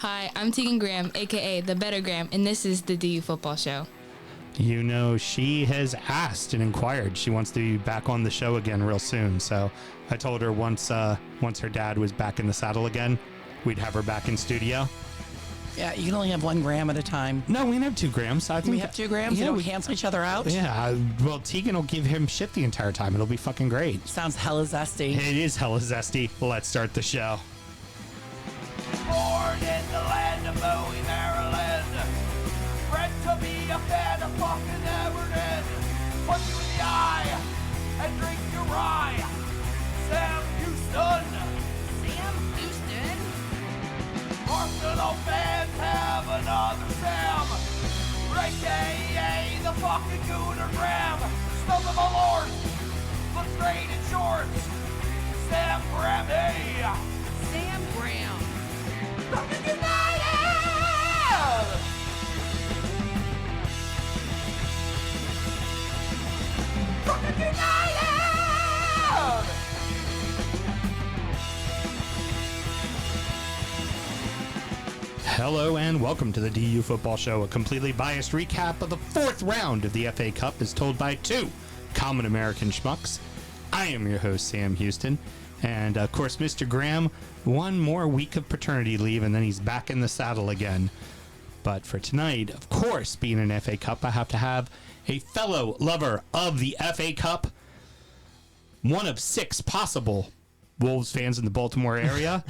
Hi, I'm Tegan Graham, a.k.a. The Better Graham, and this is the DU Football Show. You know, she has asked and inquired. She wants to be back on the show again real soon. So I told her once her dad was back in the saddle again, we'd have her back in studio. Yeah, you can only have 1 gram at a time. No, we can have 2 grams. I think we have 2 grams? Yeah, we cancel each other out? Yeah, well, Tegan will give him shit the entire time. It'll be fucking great. Sounds hella zesty. It is hella zesty. Let's start the show. Born in the land of Bowie, Maryland. Bred to be a fan of fucking Everton. Punch you in the eye and drink your rye. Sam Houston. Sam Houston? Arsenal fans have another Sam. AKA the fucking Gooner Graham. Stump of Malört. Look straight in shorts. Sam Graham, hey. Sam Graham. Fucking United! Fucking United! Hello and welcome to the DU Football Show, a completely biased recap of the 4th round of the FA Cup as told by 2 common American schmucks. I am your host, Sam Houston, and of course, Mr. Graham, 1 more week of paternity leave and then he's back in the saddle again. But for tonight, of course, being an FA Cup, I have to have a fellow lover of the FA Cup, one of 6 possible Wolves fans in the Baltimore area,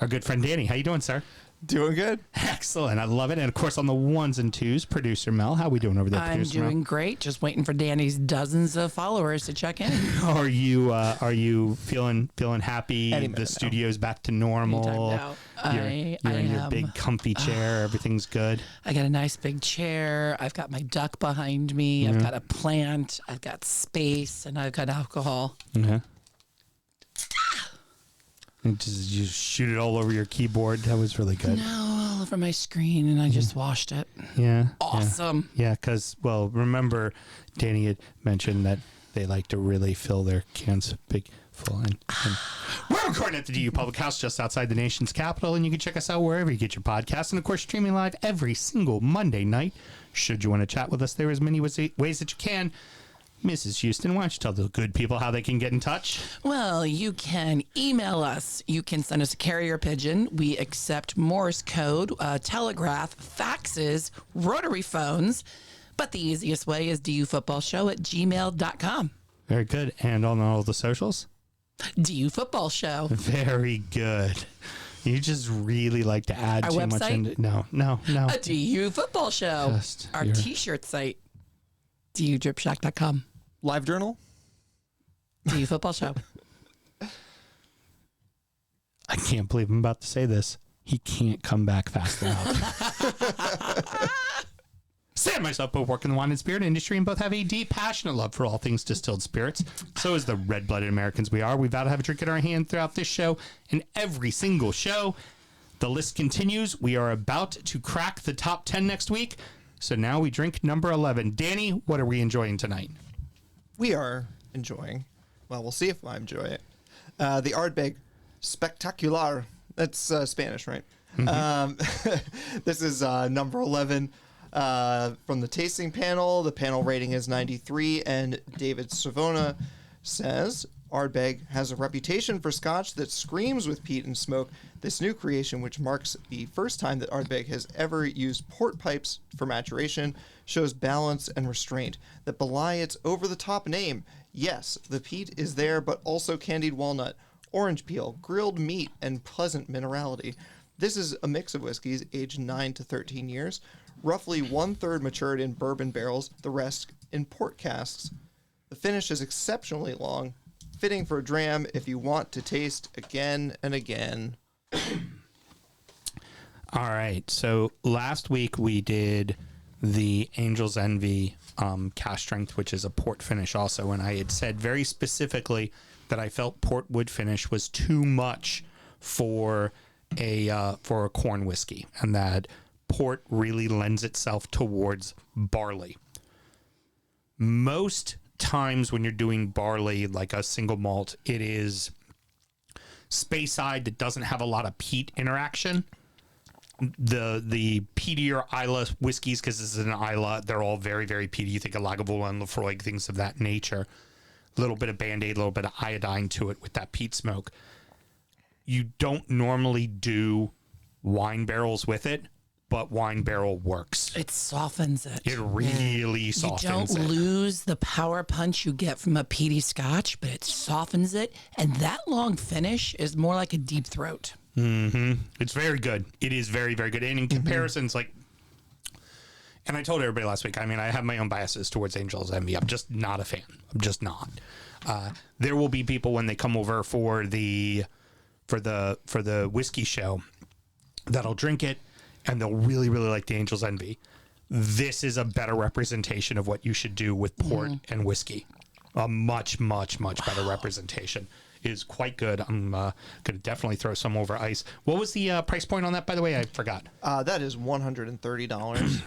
our good friend Danny. How you doing, sir? Doing good. Excellent. I love it. And of course, on the 1s and 2s, producer Mel. How we doing over there, I'm producer doing Mel? great. Just waiting for Danny's dozens of followers to check in. Are you feeling happy? The studio's back to normal. You're in your big comfy chair. Everything's good. I got a nice big chair. I've got my duck behind me. I've got a plant. I've got space, and I've got alcohol. Yeah. And you shoot it all over your keyboard. That was really good. No, all over my screen, and I just washed it. Yeah. Awesome. Yeah, because, well, remember, Danny had mentioned that they like to really fill their cans big full. And we're recording at the DU Public House just outside the nation's capital, and you can check us out wherever you get your podcasts. And, of course, streaming live every single Monday night. Should you want to chat with us, there is many ways that you can. Mrs. Houston, why don't you tell the good people how they can get in touch? Well, you can email us. You can send us a carrier pigeon. We accept Morse code, telegraph, faxes, rotary phones. But the easiest way is dufootballshow@gmail.com. Very good. And on all the socials? DU Football Show. Very good. You just really like to add Our too website? much into No. A DU Football Show. Our t-shirt site, DUDripShack.com. Live journal? DU Football Show. I can't believe I'm about to say this. He can't come back fast enough. Sam and myself both work in the wine and spirit industry and both have a deep, passionate love for all things distilled spirits. So as the red-blooded Americans we are, we vow to have a drink in our hand throughout this show and every single show. The list continues. We are about to crack the top 10 next week. So now we drink number 11. Danny, what are we enjoying tonight? We are enjoying, well, we'll see if I enjoy it, the Ardbeg Spectacular. That's Spanish, right? Mm-hmm. This is number 11 from the tasting panel. The panel rating is 93, and David Savona says, Ardbeg has a reputation for scotch that screams with peat and smoke. This new creation, which marks the first time that Ardbeg has ever used port pipes for maturation, shows balance and restraint that belie its over-the-top name. Yes, the peat is there, but also candied walnut, orange peel, grilled meat, and pleasant minerality. This is a mix of whiskeys aged 9 to 13 years, roughly 1/3 matured in bourbon barrels, the rest in port casks. The finish is exceptionally long, fitting for a dram if you want to taste again and again. All right. So last week we did the Angel's Envy cask strength, which is a port finish also. And I had said very specifically that I felt port wood finish was too much for a corn whiskey, and that port really lends itself towards barley. Most times when you're doing barley, like a single malt, it is Speyside that doesn't have a lot of peat interaction. the peatier Isla whiskeys, because this is an Isla, they're all very, very peaty. You think of Lagavulin and Lefroy, things of that nature. A little bit of Band-Aid, a little bit of iodine to it with that peat smoke. You don't normally do wine barrels with it, but wine barrel works. It softens it. It really softens it. You don't lose the power punch you get from a peaty scotch, but it softens it. And that long finish is more like a deep throat. Mm-hmm. It's very good. It is very, very good. And in comparisons, like, and I told everybody last week, I mean, I have my own biases towards Angel's Envy. I'm just not a fan. I'm just not. There will be people when they come over for the whiskey show that'll drink it and they'll really, really like the Angel's Envy. This is a better representation of what you should do with port and whiskey. A much, much, much better representation. It is quite good. I'm going to definitely throw some over ice. What was the price point on that, by the way? I forgot. That is $130.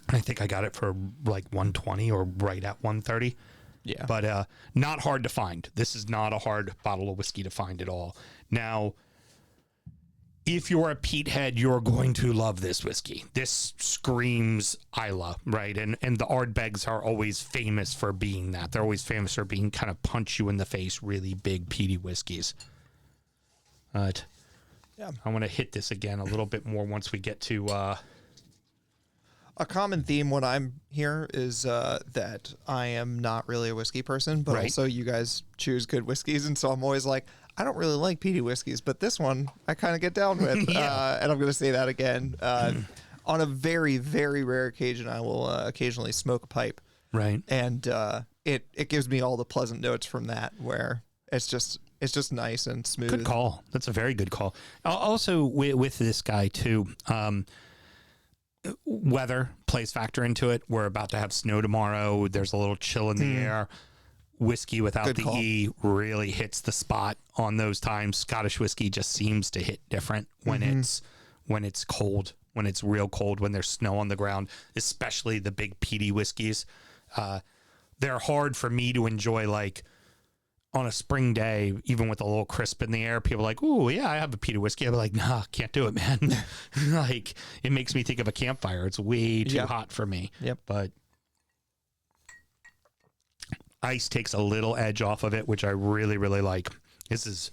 I think I got it for like $120 or right at $130. Yeah. But not hard to find. This is not a hard bottle of whiskey to find at all. Now, if you're a peat head, you're going to love this whiskey. This screams Isla, right? And the Ardbegs are always famous for being that. They're always famous for being kind of punch you in the face, really big peaty whiskeys. But yeah, I want to hit this again a little bit more once we get to... A common theme when I'm here is that I am not really a whiskey person, but also you guys choose good whiskeys, and so I'm always like, I don't really like peaty whiskeys, but this one I kind of get down with. And I'm going to say that again. On a very, very rare occasion, I will occasionally smoke a pipe. Right. And it gives me all the pleasant notes from that, where it's just nice and smooth. Good call. That's a very good call. Also, with this guy, too, weather plays factor into it. We're about to have snow tomorrow. There's a little chill in the air. Whiskey without Good the call. E really hits the spot on those times. Scottish whiskey just seems to hit different when it's cold, when it's real cold, when there's snow on the ground, especially the big peaty whiskeys. They're hard for me to enjoy, like on a spring day, even with a little crisp in the air. People are like, "Ooh, yeah, I have a peaty whiskey." I'm like, "Nah, can't do it, man." Like, it makes me think of a campfire. It's way too hot for me. Yep. But ice takes a little edge off of it, which I really, really like. This is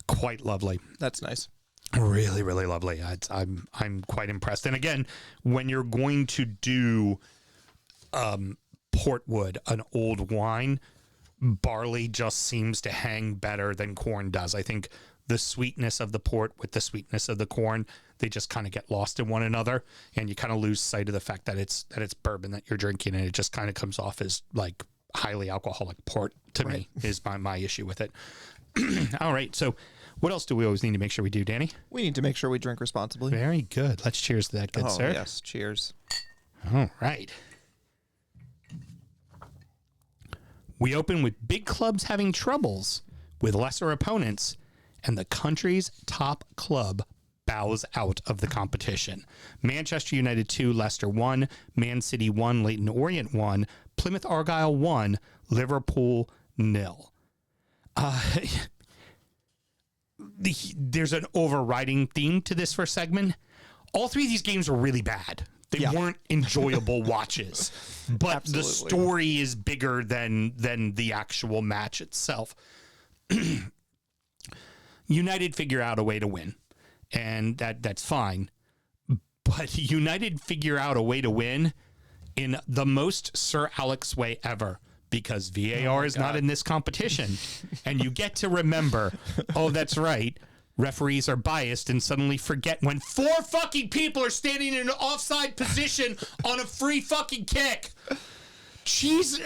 quite lovely. That's nice. Really, really lovely. I'm quite impressed. And again, when you're going to do portwood, an old wine, barley just seems to hang better than corn does. I think the sweetness of the port with the sweetness of the corn, they just kind of get lost in one another, and you kind of lose sight of the fact that it's bourbon that you're drinking, and it just kind of comes off as like highly alcoholic port to me is my issue with it. All right. So what else do we always need to make sure we do, Danny? We need to make sure we drink responsibly. Very good. Let's cheers to that, good sir. Yes. Cheers. All right. We open with big clubs having troubles with lesser opponents, and the country's top club bows out of the competition. Manchester United 2, Leicester 1, Man City 1, Leyton Orient 1, Plymouth Argyle 1, Liverpool 0. There's an overriding theme to this first segment. All three of these games were really bad. They weren't enjoyable watches, but the story is bigger than the actual match itself. United figure out a way to win, and that's fine. But United figure out a way to win in the most Sir Alex way ever, because VAR is not in this competition. And you get to remember, oh, that's right, referees are biased, and suddenly forget when 4 fucking people are standing in an offside position on a free fucking kick. Jeez,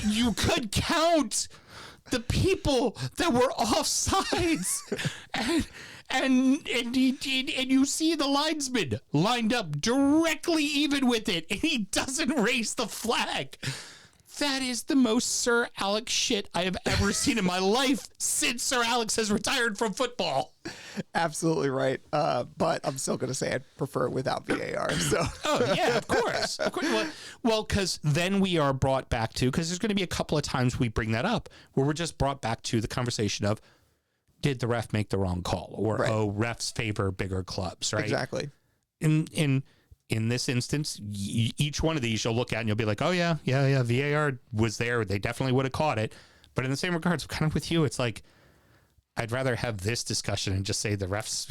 you could count the people that were offsides, and you see the linesman lined up directly even with it, and he doesn't raise the flag. That is the most Sir Alex shit I have ever seen in my life since Sir Alex has retired from football. Absolutely right. But I'm still going to say I'd prefer it without VAR. So. Oh, yeah, of course. Of course. Well, because then we are brought back to, because there's going to be a couple of times we bring that up, where we're just brought back to the conversation of, did the ref make the wrong call? Or, refs favor bigger clubs, right? Exactly. in this instance, each one of these you'll look at and you'll be like, oh yeah, VAR was there. They definitely would have caught it. But in the same regards, kind of with you, it's like, I'd rather have this discussion and just say the refs,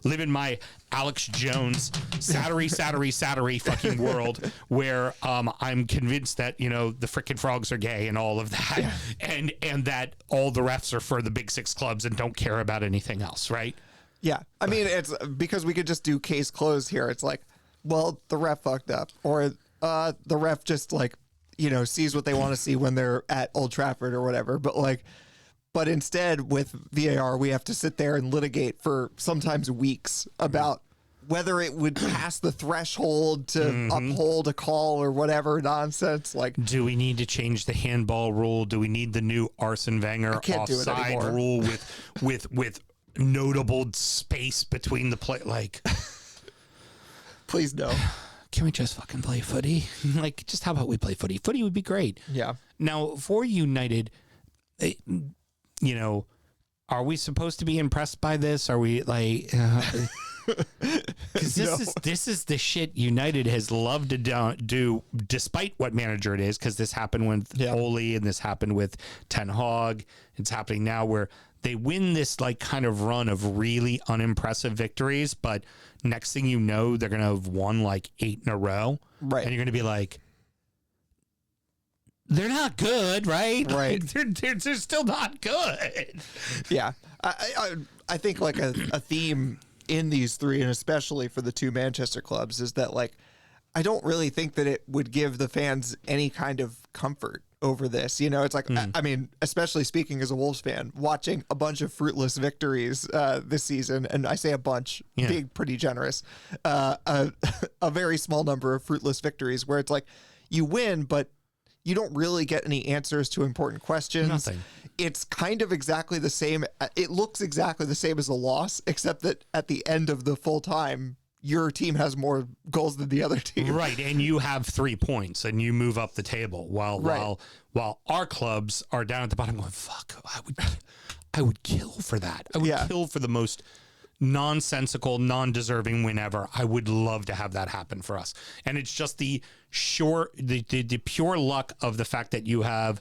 live in my Alex Jones Sattery fucking world where I'm convinced that, the frickin' frogs are gay and all of that. Yeah. And that all the refs are for the big six clubs and don't care about anything else, right? Yeah. I mean, it's because we could just do case closed here. It's like, well, the ref fucked up, or the ref just sees what they want to see when they're at Old Trafford or whatever. But instead, with VAR, we have to sit there and litigate for sometimes weeks about whether it would pass the threshold to uphold a call or whatever nonsense. Do we need to change the handball rule? Do we need the new Arsene Wenger offside rule with notable space between the play? Please no. Can we just fucking play footy? Just how about we play footy? Footy would be great. Yeah. Now, for United, are we supposed to be impressed by this? Are we because this is the shit United has loved to do, despite what manager it is. Because this happened with Ole and this happened with Ten Hag. It's happening now where they win this kind of run of really unimpressive victories, but next thing you know, they're gonna have won 8 in a row, right? And you're gonna be like, they're not good, right? Right. They're still not good. Yeah. I think a theme in these three, and especially for the two Manchester clubs, is that I don't really think that it would give the fans any kind of comfort over this. It's I mean, especially speaking as a Wolves fan, watching a bunch of fruitless victories this season, and I say a bunch, being pretty generous, a very small number of fruitless victories where it's you win, but you don't really get any answers to important questions. Nothing. It's kind of exactly the same. It looks exactly the same as a loss, except that at the end of the full time, your team has more goals than the other team. Right. And you have 3 points and you move up the table while our clubs are down at the bottom going, fuck, I would kill for that. I would kill for the most nonsensical, non-deserving win ever. I would love to have that happen for us. And it's just the pure luck of the fact that you have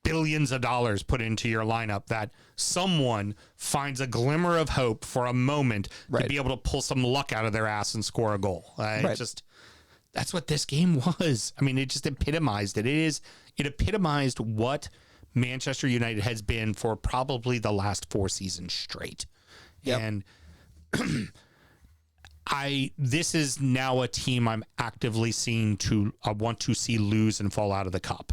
billions of dollars put into your lineup that someone finds a glimmer of hope for a moment to be able to pull some luck out of their ass and score a goal. That's what this game was. I mean, it just epitomized it. It epitomized what Manchester United has been for probably the last 4 seasons straight. Yep. And this is now a team I'm actively seeing I want to see lose and fall out of the cup,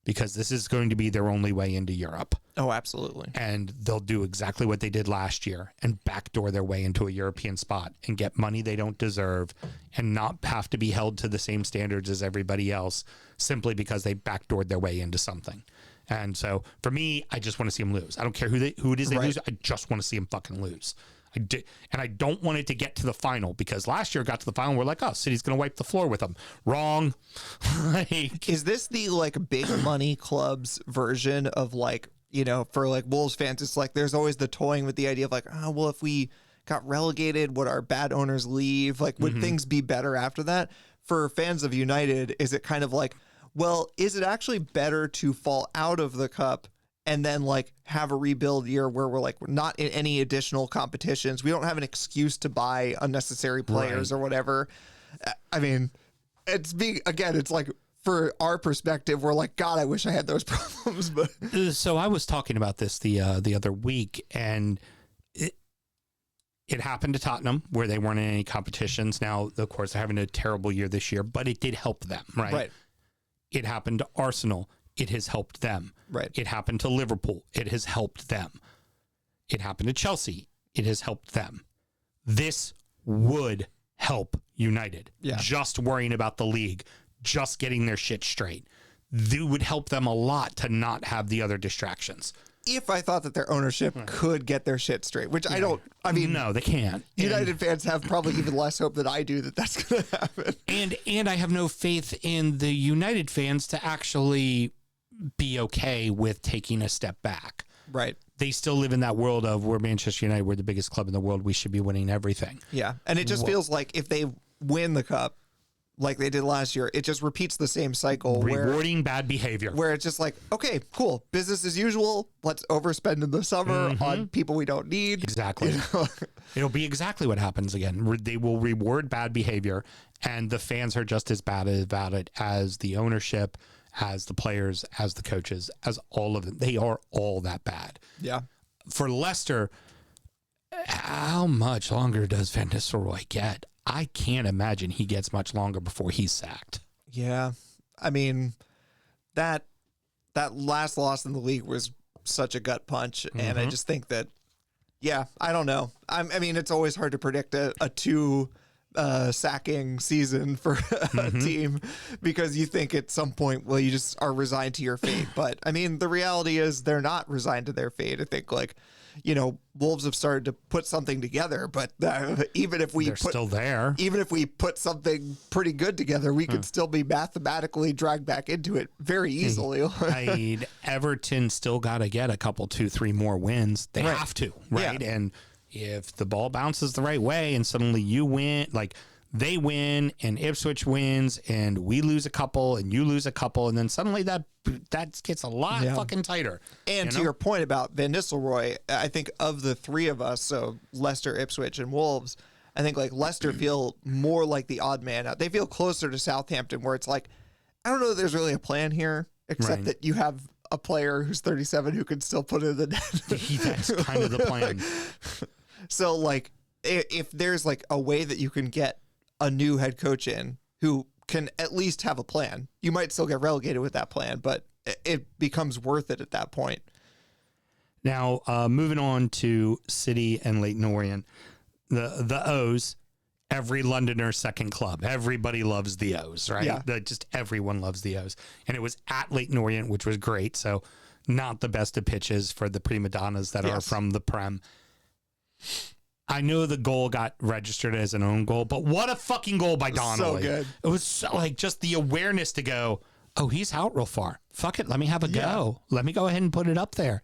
because this is going to be their only way into Europe. Oh, absolutely. And they'll do exactly what they did last year and backdoor their way into a European spot and get money they don't deserve and not have to be held to the same standards as everybody else simply because they backdoored their way into something. And so for me, I just want to see them lose. I don't care who it is they lose. I just want to see them fucking lose. And I don't want it to get to the final, because last year it got to the final. We're like, oh, City's going to wipe the floor with them. Wrong. Is this the big money clubs version of for Wolves fans? It's there's always the toying with the idea of if we got relegated, would our bad owners leave? Would things be better after that? For fans of United, is it kind of well, is it actually better to fall out of the cup and then have a rebuild year where we're not in any additional competitions? We don't have an excuse to buy unnecessary players or whatever. I mean, it's for our perspective, we're God, I wish I had those problems. But so I was talking about this the other week, and it happened to Tottenham where they weren't in any competitions. Now, of course, they're having a terrible year this year, but it did help them, right? Right. It happened to Arsenal. It has helped them. Right. It happened to Liverpool. It has helped them. It happened to Chelsea. It has helped them. This would help United. Yeah. Just worrying about the league, just getting their shit straight. It would help them a lot to not have the other distractions. If I thought that their ownership could get their shit straight, which I don't. I mean, no, they can't. United fans have probably even less hope than I do that that's going to happen. And I have no faith in the United fans to actually be okay with taking a step back. Right. They still live in that world of we're Manchester United, we're the biggest club in the world, we should be winning everything. Yeah. And it just feels like if they win the cup like they did last year, it just repeats the same cycle. Rewarding bad behavior. Where it's just like, okay, cool. Business as usual. Let's overspend in the summer on people we don't need. Exactly. It'll be exactly what happens again. They will reward bad behavior, and the fans are just as bad about it as the ownership, as the players, as the coaches, as all of them. They are all that bad. Yeah. For Leicester, how much longer does Van Nistelrooy get? I can't imagine he gets much longer before he's sacked. Yeah. I mean, that last loss in the league was such a gut punch. And I just think that, yeah, I don't know. I mean, it's always hard to predict a two sacking season for a team because you think at some point, well, you just are resigned to your fate. But I mean, the reality is they're not resigned to their fate. I think Wolves have started to put something together, but even if we still there, even if we put something pretty good together, we could still be mathematically dragged back into it very easily. Everton still got to get a couple, 2-3 more wins. They have to, right? Yeah. And if the ball bounces the right way and suddenly you win, like they win and Ipswich wins and we lose a couple and you lose a couple, and then suddenly that gets a lot fucking tighter. And to your point about Van Nistelrooy, I think of the three of us, so Leicester, Ipswich, and Wolves, I think like Leicester feel more like the odd man out. They feel closer to Southampton, where it's like, I don't know that there's really a plan here, except that you have a player who's 37 who can still put it in the net. That's kind of the plan. So like, if there's like a way that you can get a new head coach in who can at least have a plan, you might still get relegated with that plan, but it becomes worth it at that point. Now, moving on to City and Leyton Orient, the O's, every Londoner's second club. Everybody loves the O's, right? Yeah. Just everyone loves the O's. And it was at Leyton Orient, which was great. So not the best of pitches for the prima donnas that are from the Prem. I know the goal got registered as an own goal, but what a fucking goal by Donnelly. So good. It was so, like just the awareness to go, oh, he's out real far. Fuck it. Let me have a go. Let me go ahead and put it up there.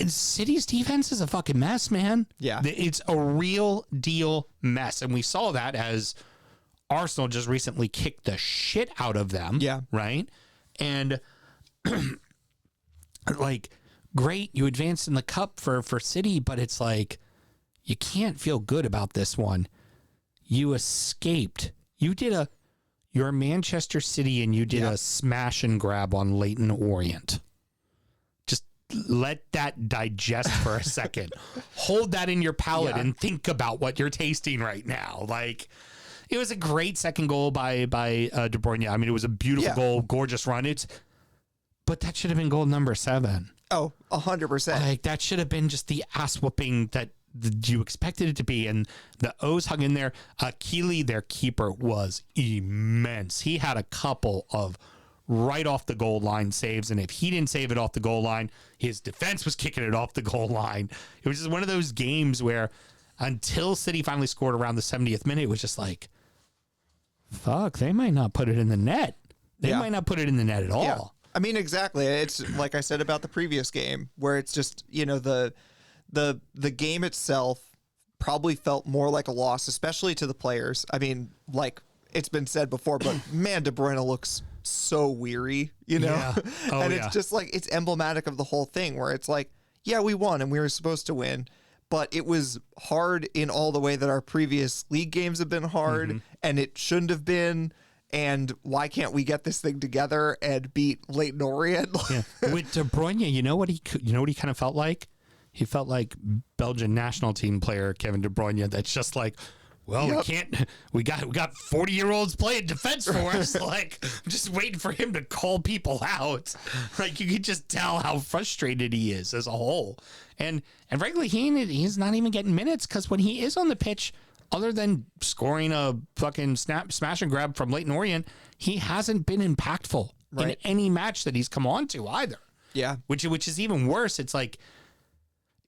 City's defense is a fucking mess, man. Yeah. It's a real deal mess. And we saw that as Arsenal just recently kicked the shit out of them. Yeah. Right? And like, great, you advanced in the cup for City, but it's like, you can't feel good about this one. You escaped. You're Manchester City and you did a smash and grab on Leyton Orient. Just let that digest for a second. Hold that in your palate and think about what you're tasting right now. Like, it was a great second goal by De Bruyne. I mean, it was a beautiful goal, gorgeous run. But that should have been goal number 7. Oh, 100%. Like, that should have been just the ass whooping that you expected it to be. And the O's hung in there. Keeley, their keeper, was immense. He had a couple of right off the goal line saves. And if he didn't save it off the goal line, his defense was kicking it off the goal line. It was just one of those games where until City finally scored around the 70th minute, it was just like, fuck, they might not put it in the net. They might not put it in the net at all. Yeah. I mean, exactly. It's like I said about the previous game, where it's just, the game itself probably felt more like a loss, especially to the players. I mean, like it's been said before, but man, De Bruyne looks so weary, Yeah. Oh, and it's just like, it's emblematic of the whole thing where it's like, yeah, we won and we were supposed to win, but it was hard in all the way that our previous league games have been hard, and it shouldn't have been. And why can't we get this thing together and beat Leyton Orient? With De Bruyne, you know what he kind of felt like? He felt like Belgian national team player Kevin De Bruyne. That's just like, well, we got 40-year-olds playing defense for us. Like, I'm just waiting for him to call people out. Like, you could just tell how frustrated he is as a whole. And frankly, he's not even getting minutes, because when he is on the pitch, other than scoring a fucking smash and grab from Leyton Orient, he hasn't been impactful in any match that he's come on to either. Yeah. Which is even worse. It's like,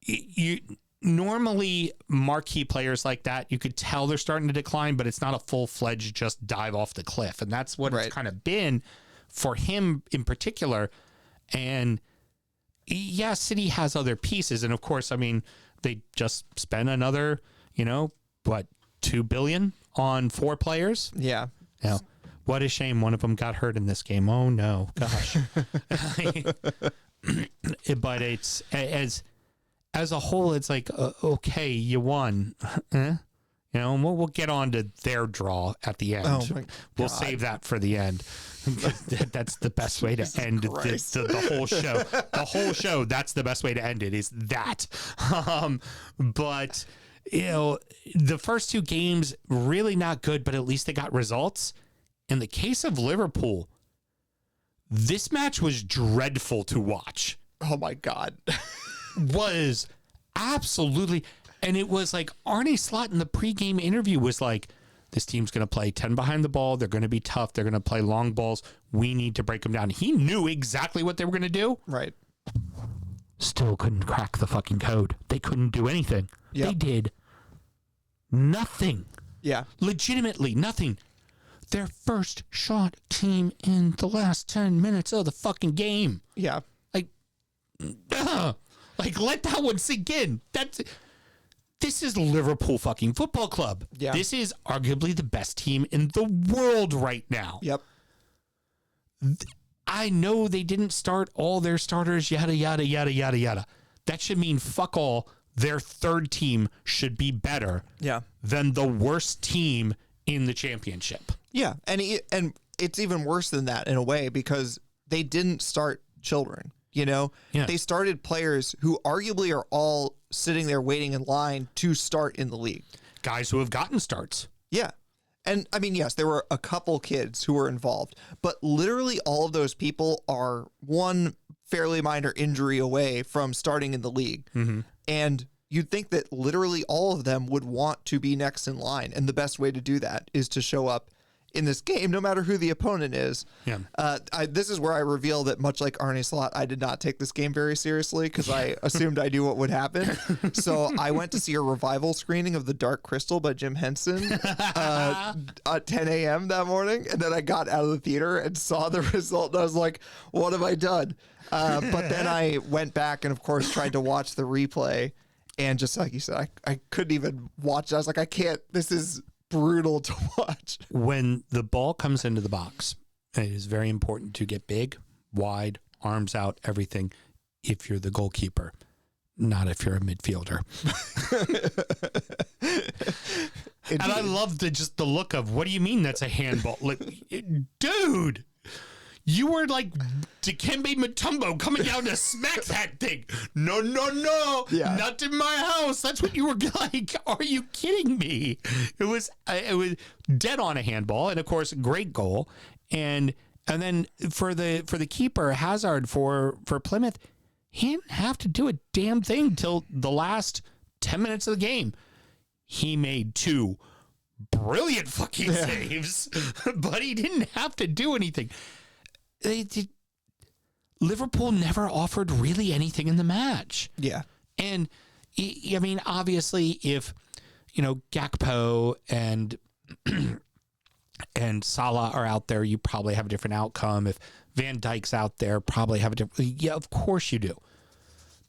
you normally marquee players like that, you could tell they're starting to decline, but it's not a full-fledged just dive off the cliff. And that's what it's kind of been for him in particular. And yeah, City has other pieces. And of course, I mean, they just spent another, what, $2 billion on 4 players? Yeah. Yeah. What a shame one of them got hurt in this game. Oh, no. Gosh. But it's, as a whole, it's like, okay, you won. And we'll get on to their draw at the end. Oh my We'll God. save that for the end. That's the best way to end the whole show. The whole show, that's the best way to end it, is that. But, the first 2 games, really not good, but at least they got results. In the case of Liverpool, this match was dreadful to watch. Oh my God. Was absolutely, and it was like Arne Slot in the pregame interview was like, this team's going to play 10 behind the ball. They're going to be tough. They're going to play long balls. We need to break them down. He knew exactly what they were going to do. Right. Still couldn't crack the fucking code. They couldn't do anything. Yep. They did nothing. Yeah. Legitimately nothing. Their first shot came in the last 10 minutes of the fucking game. Yeah. Like, let that one sink in. This is Liverpool fucking Football Club. Yeah. This is arguably the best team in the world right now. Yep. I know they didn't start all their starters, yada, yada, yada, yada, yada. That should mean fuck all. Their third team should be better than the worst team in the championship. Yeah. And it's even worse than that in a way, because they didn't start children. Yeah. They started players who arguably are all sitting there waiting in line to start in the league. Guys who have gotten starts. Yeah. And I mean, yes, there were a couple kids who were involved, but literally all of those people are one fairly minor injury away from starting in the league. Mm-hmm. And you'd think that literally all of them would want to be next in line. And the best way to do that is to show up in this game, no matter who the opponent is. Yeah. This is where I reveal that, much like Arne Slot, I did not take this game very seriously because I assumed I knew what would happen. So I went to see a revival screening of The Dark Crystal by Jim Henson at 10 a.m. that morning. And then I got out of the theater and saw the result. And I was like, what have I done? But then I went back and, of course, tried to watch the replay. And just like you said, I couldn't even watch it. I was like, I can't. This is brutal to watch. When the ball comes into the box, it is very important to get big, wide, arms out, everything, if you're the goalkeeper, not if you're a midfielder. And I love the look of, what do you mean that's a handball? Like, dude, you were like Dikembe Mutombo coming down to smack that thing. No, Yeah. not in my house. That's what you were like. Are you kidding me? It was dead on a handball, and of course, great goal. And then for the keeper, Hazard for Plymouth, he didn't have to do a damn thing till the last 10 minutes of the game. He made 2 brilliant fucking saves, but he didn't have to do anything. Liverpool never offered really anything in the match. Yeah. And I mean, obviously, if, Gakpo and Salah are out there, you probably have a different outcome. If Van Dijk's out there, probably have a different. Yeah, of course you do.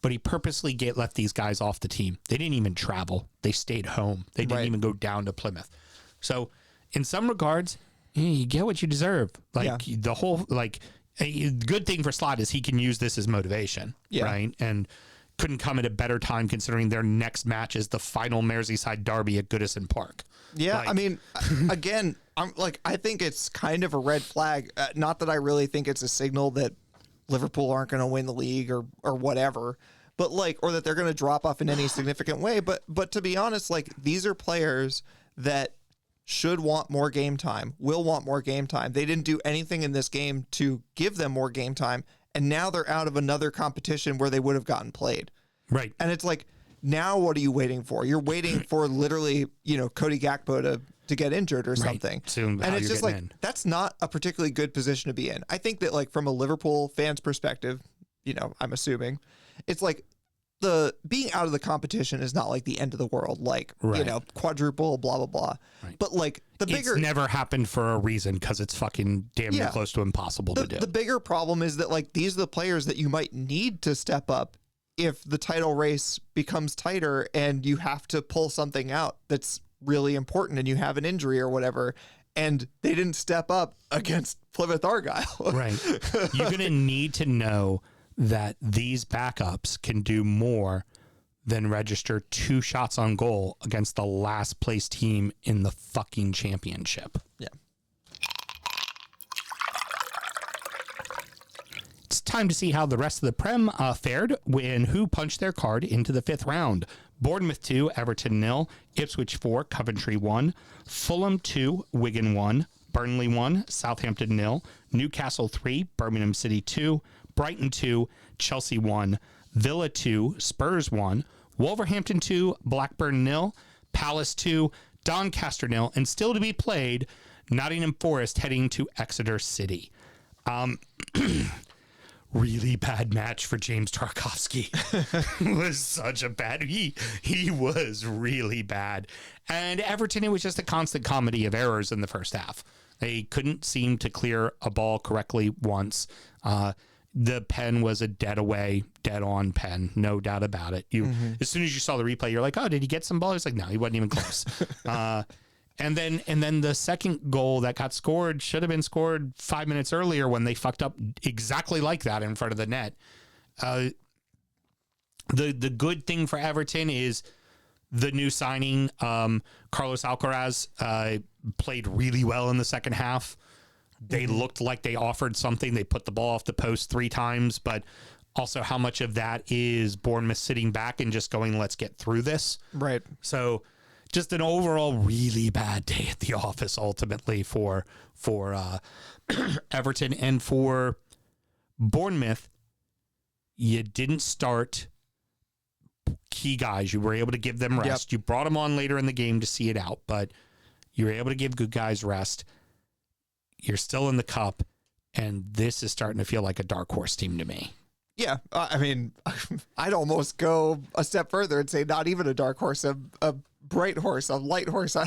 But he purposely left these guys off the team. They didn't even travel. They stayed home. They didn't even go down to Plymouth. So in some regards, you get what you deserve. The whole, a good thing for Slot is he can use this as motivation, right? And couldn't come at a better time considering their next match is the final Merseyside derby at Goodison Park. Yeah, I mean, again, I think it's kind of a red flag. Not that I really think it's a signal that Liverpool aren't going to win the league or whatever, but or that they're going to drop off in any significant way. But to be honest, these are players that should want more game time, will want more game time. They didn't do anything in this game to give them more game time, and now they're out of another competition where they would have gotten played. Right. And it's now what are you waiting for? You're waiting for literally, Cody Gakpo to get injured or something. Soon, and it's just that's not a particularly good position to be in. I think that from a Liverpool fan's perspective, I'm assuming, it's being out of the competition is not like the end of the world, like, you know, quadruple, blah, blah, blah. Right. But like it's never happened for a reason because it's fucking damn near close to impossible to do. The bigger problem is that like these are the players that you might need to step up if the title race becomes tighter and you have to pull something out that's really important and you have an injury or whatever. And they didn't step up against Plymouth Argyle. Right. You're going to need to know that these backups can do more than register 2 shots on goal against the last place team in the fucking championship. Yeah. It's time to see how the rest of the Prem fared when who punched their card into the 5th round. Bournemouth 2, Everton 0, Ipswich 4, Coventry 1, Fulham 2, Wigan 1, Burnley 1, Southampton 0, Newcastle 3, Birmingham City 2, Brighton 2, Chelsea 1, Villa 2, Spurs 1, Wolverhampton 2, Blackburn 0, Palace 2, Doncaster 0, and still to be played, Nottingham Forest heading to Exeter City. Really bad match for James Tarkovsky. It was such a bad... He was really bad. And Everton, it was just a constant comedy of errors in the first half. They couldn't seem to clear a ball correctly once. The pen was a dead on pen, no doubt about it. As soon as you saw the replay, you're like, oh, did he get some ball? It's like, no, he wasn't even close. And then the second goal that got scored should have been scored 5 minutes earlier when they fucked up exactly like that in front of the net. The good thing for Everton is the new signing, Carlos Alcaraz, played really well in the second half. They looked like they offered something. They put the ball off the post 3 times, but also how much of that is Bournemouth sitting back and just going, let's get through this. Right. So just an overall really bad day at the office ultimately for Everton. And for Bournemouth, you didn't start key guys. You were able to give them rest. You brought them on later in the game to see it out, but you were able to give good guys rest. You're still in the cup, and this is starting to feel like a dark horse team to me. Yeah, I mean, I'd almost go a step further and say not even a dark horse, a bright horse, a light horse, a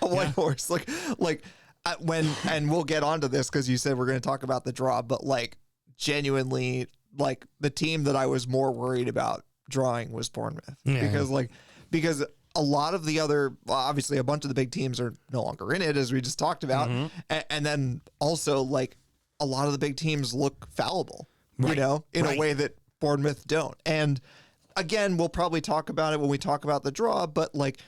white horse. Like when, and we'll get onto this because you said we're going to talk about the draw, but like genuinely, like the team that I was more worried about drawing was Bournemouth because a lot of the other, obviously a bunch of the big teams are no longer in it, as we just talked about. And then also like a lot of the big teams look fallible, you know, in a way that Bournemouth don't. And again, we'll probably talk about it when we talk about the draw, but like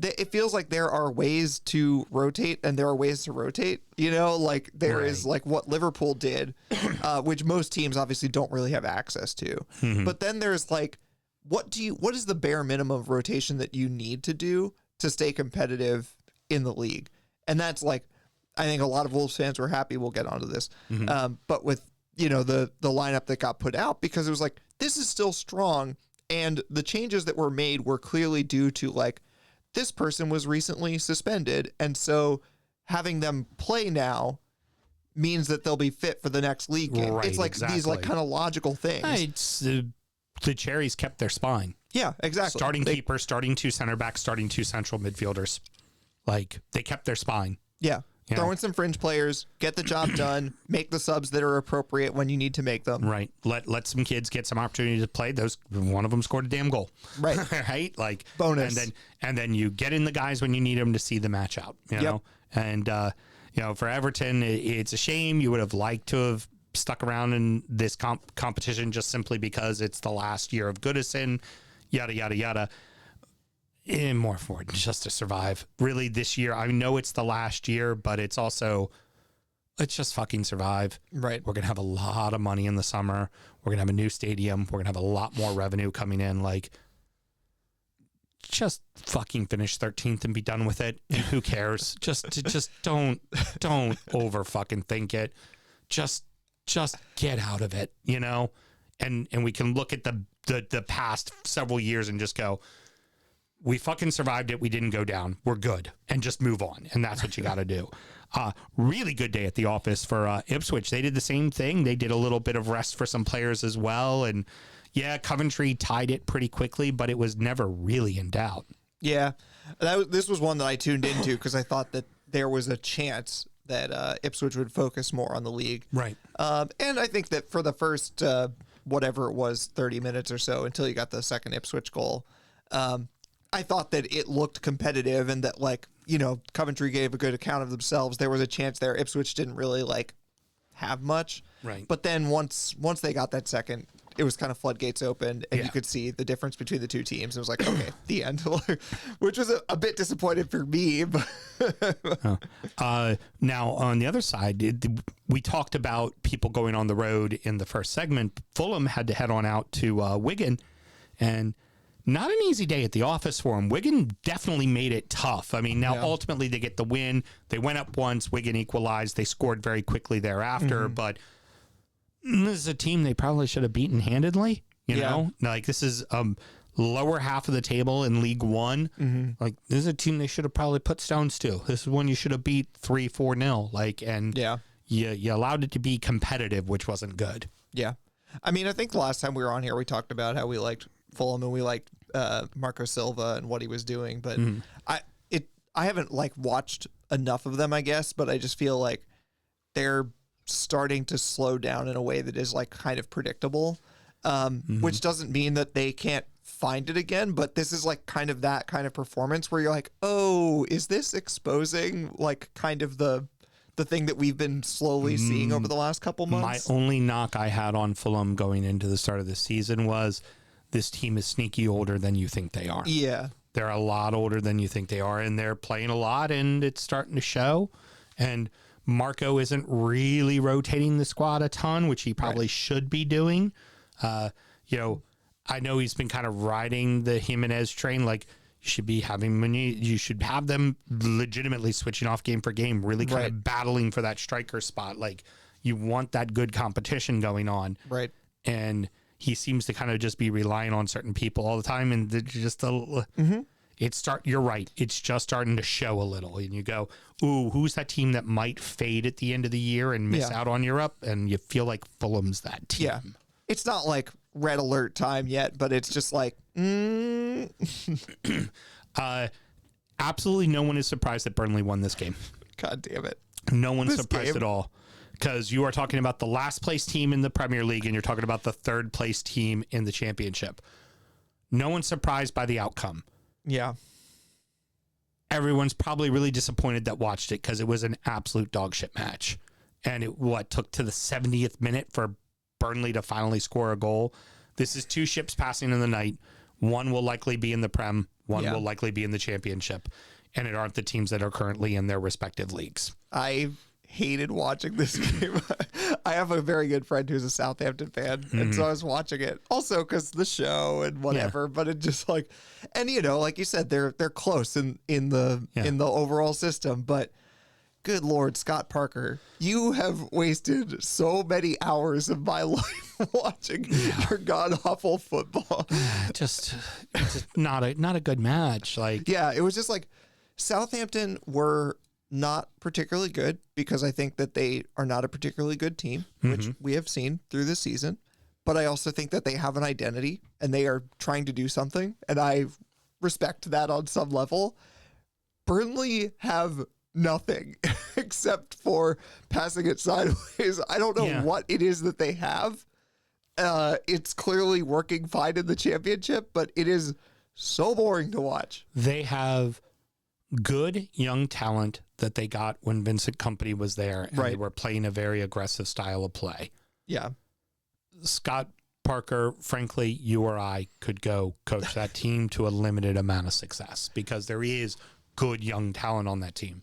it feels like there are ways to rotate and there are ways to rotate, you know, like there is like what Liverpool did, which most teams obviously don't really have access to. But then there's like, what is the bare minimum of rotation that you need to do to stay competitive in the league? And that's like, I think a lot of Wolves fans were happy. We'll get onto this. But with, you know, the lineup that got put out, because it was like, this is still strong. And the changes that were made were clearly due to like, this person was recently suspended. And so having them play now means that they'll be fit for the next league game. It's like these like kind of logical things. The Cherries kept their spine. Yeah, exactly. Starting keeper, starting 2 center backs, starting 2 central midfielders. Like, they kept their spine. Yeah. Throw in some fringe players, get the job done, make the subs that are appropriate when you need to make them. Right. Let some kids get some opportunity to play. One of them scored a damn goal. Right. Right? Like bonus. And then you get in the guys when you need them to see the match out. You know? And you know, for Everton, it's a shame. You would have liked to have stuck around in this competition just simply because it's the last year of Goodison, yada, yada, yada. And more for it, just to survive. Really, this year, I know it's the last year, but it's also, let's just fucking survive. Right. We're going to have a lot of money in the summer. We're going to have a new stadium. We're going to have a lot more revenue coming in. Like, just fucking finish 13th and be done with it. And who cares? just don't over fucking think it. Just get out of it, you know? And we can look at the past several years and just go, we fucking survived it. We didn't go down. We're good. And just move on. And that's what you got to do. Really good day at the office for Ipswich. They did the same thing. They did a little bit of rest for some players as well. And Yeah, Coventry tied it pretty quickly, but it was never really in doubt. Yeah, this was one that I tuned into because I thought that there was a chance that Ipswich would focus more on the league. Right. And I think that for the first, whatever it was, 30 minutes or so until you got the second Ipswich goal, I thought that it looked competitive and that, like, you know, Coventry gave a good account of themselves. There was a chance there. Ipswich didn't really, like, have much. Right. But then once they got that second, it was kind of floodgates opened, and you could see the difference between the two teams. It was like, okay, the end, which was a bit disappointed for me. But now, on the other side, we talked about people going on the road in the first segment. Fulham had to head on out to Wigan, and not an easy day at the office for them. Wigan definitely made it tough. I mean, now ultimately they get the win. They went up once. Wigan equalized. They scored very quickly thereafter, but this is a team they probably should have beaten handedly. You know, like this is lower half of the table in League One. Like this is a team they should have probably put stones to. This is one you should have beat 3-4-0. Like, and you allowed it to be competitive, which wasn't good. Yeah. I mean, I think the last time we were on here, we talked about how we liked Fulham and we liked Marco Silva and what he was doing. But I haven't like watched enough of them, I guess, but I just feel like they're starting to slow down in a way that is like kind of predictable, which doesn't mean that they can't find it again. But this is like kind of that kind of performance where you're like, oh, is this exposing like kind of the thing that we've been slowly seeing over the last couple months? My only knock I had on Fulham going into the start of the season was this team is sneaky older than you think they are. Yeah. They're a lot older than you think they are, and they're playing a lot, and it's starting to show. And Marco isn't really rotating the squad a ton, which he probably should be doing. You know, I know he's been kind of riding the Jimenez train. Like, you should be having you should have them legitimately switching off game for game, really kind of battling for that striker spot. Like, you want that good competition going on. Right. And he seems to kind of just be relying on certain people all the time, and just you're right. It's just starting to show a little, and you go, ooh, who's that team that might fade at the end of the year and miss out on Europe? And you feel like Fulham's that team. Yeah. It's not like red alert time yet, but it's just like, absolutely no one is surprised that Burnley won this game. God damn it. No one's surprised at all. Because you are talking about the last place team in the Premier League and you're talking about the third place team in the Championship. No one's surprised by the outcome. Yeah. Everyone's probably really disappointed that watched it because it was an absolute dog shit match. And it took to the 70th minute for Burnley to finally score a goal. This is two ships passing in the night. One will likely be in the Prem. One will likely be in the Championship. And it aren't the teams that are currently in their respective leagues. I hated watching this game. I have a very good friend who's a Southampton fan, and so I was watching it also because the show and whatever. But it just like, and you know, like you said, they're close in the overall system. But good Lord, Scott Parker, you have wasted so many hours of my life watching your god awful football. Just not a good match. Like, yeah, it was just like Southampton were not particularly good because I think that they are not a particularly good team, which we have seen through the season. But I also think that they have an identity and they are trying to do something. And I respect that on some level. Burnley have nothing except for passing it sideways. I don't know what it is that they have. It's clearly working fine in the Championship, but it is so boring to watch. They have good young talent that they got when Vincent Kompany was there, and they were playing a very aggressive style of play. Yeah. Scott Parker, frankly, you or I could go coach that team to a limited amount of success because there is good young talent on that team,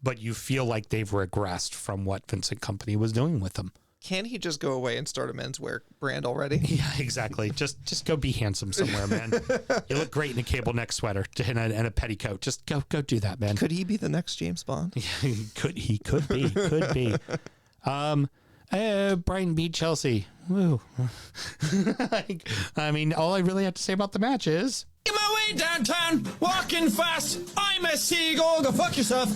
but you feel like they've regressed from what Vincent Kompany was doing with them. Can he just go away and start a menswear brand already? Yeah, exactly. Just go be handsome somewhere, man. You look great in a cable neck sweater and a petticoat. Just go do that, man. Could he be the next James Bond? Yeah, could be. Brighton beat Chelsea. Woo. I mean, all I really have to say about the match is, Make my way downtown, walking fast. I'm a seagull. Go fuck yourself.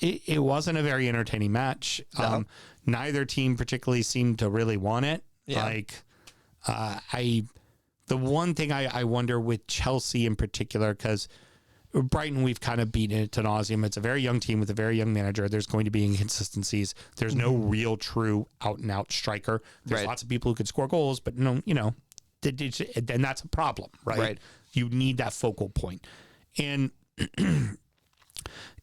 it wasn't a very entertaining match. No. neither team particularly seemed to really want it. Yeah. Like, the one thing I wonder with Chelsea in particular, because Brighton, we've kind of beaten it to nauseum. It's a very young team with a very young manager. There's going to be inconsistencies. There's no real true out and out striker. There's lots of people who could score goals, but no, then that's a problem, right? You need that focal point. And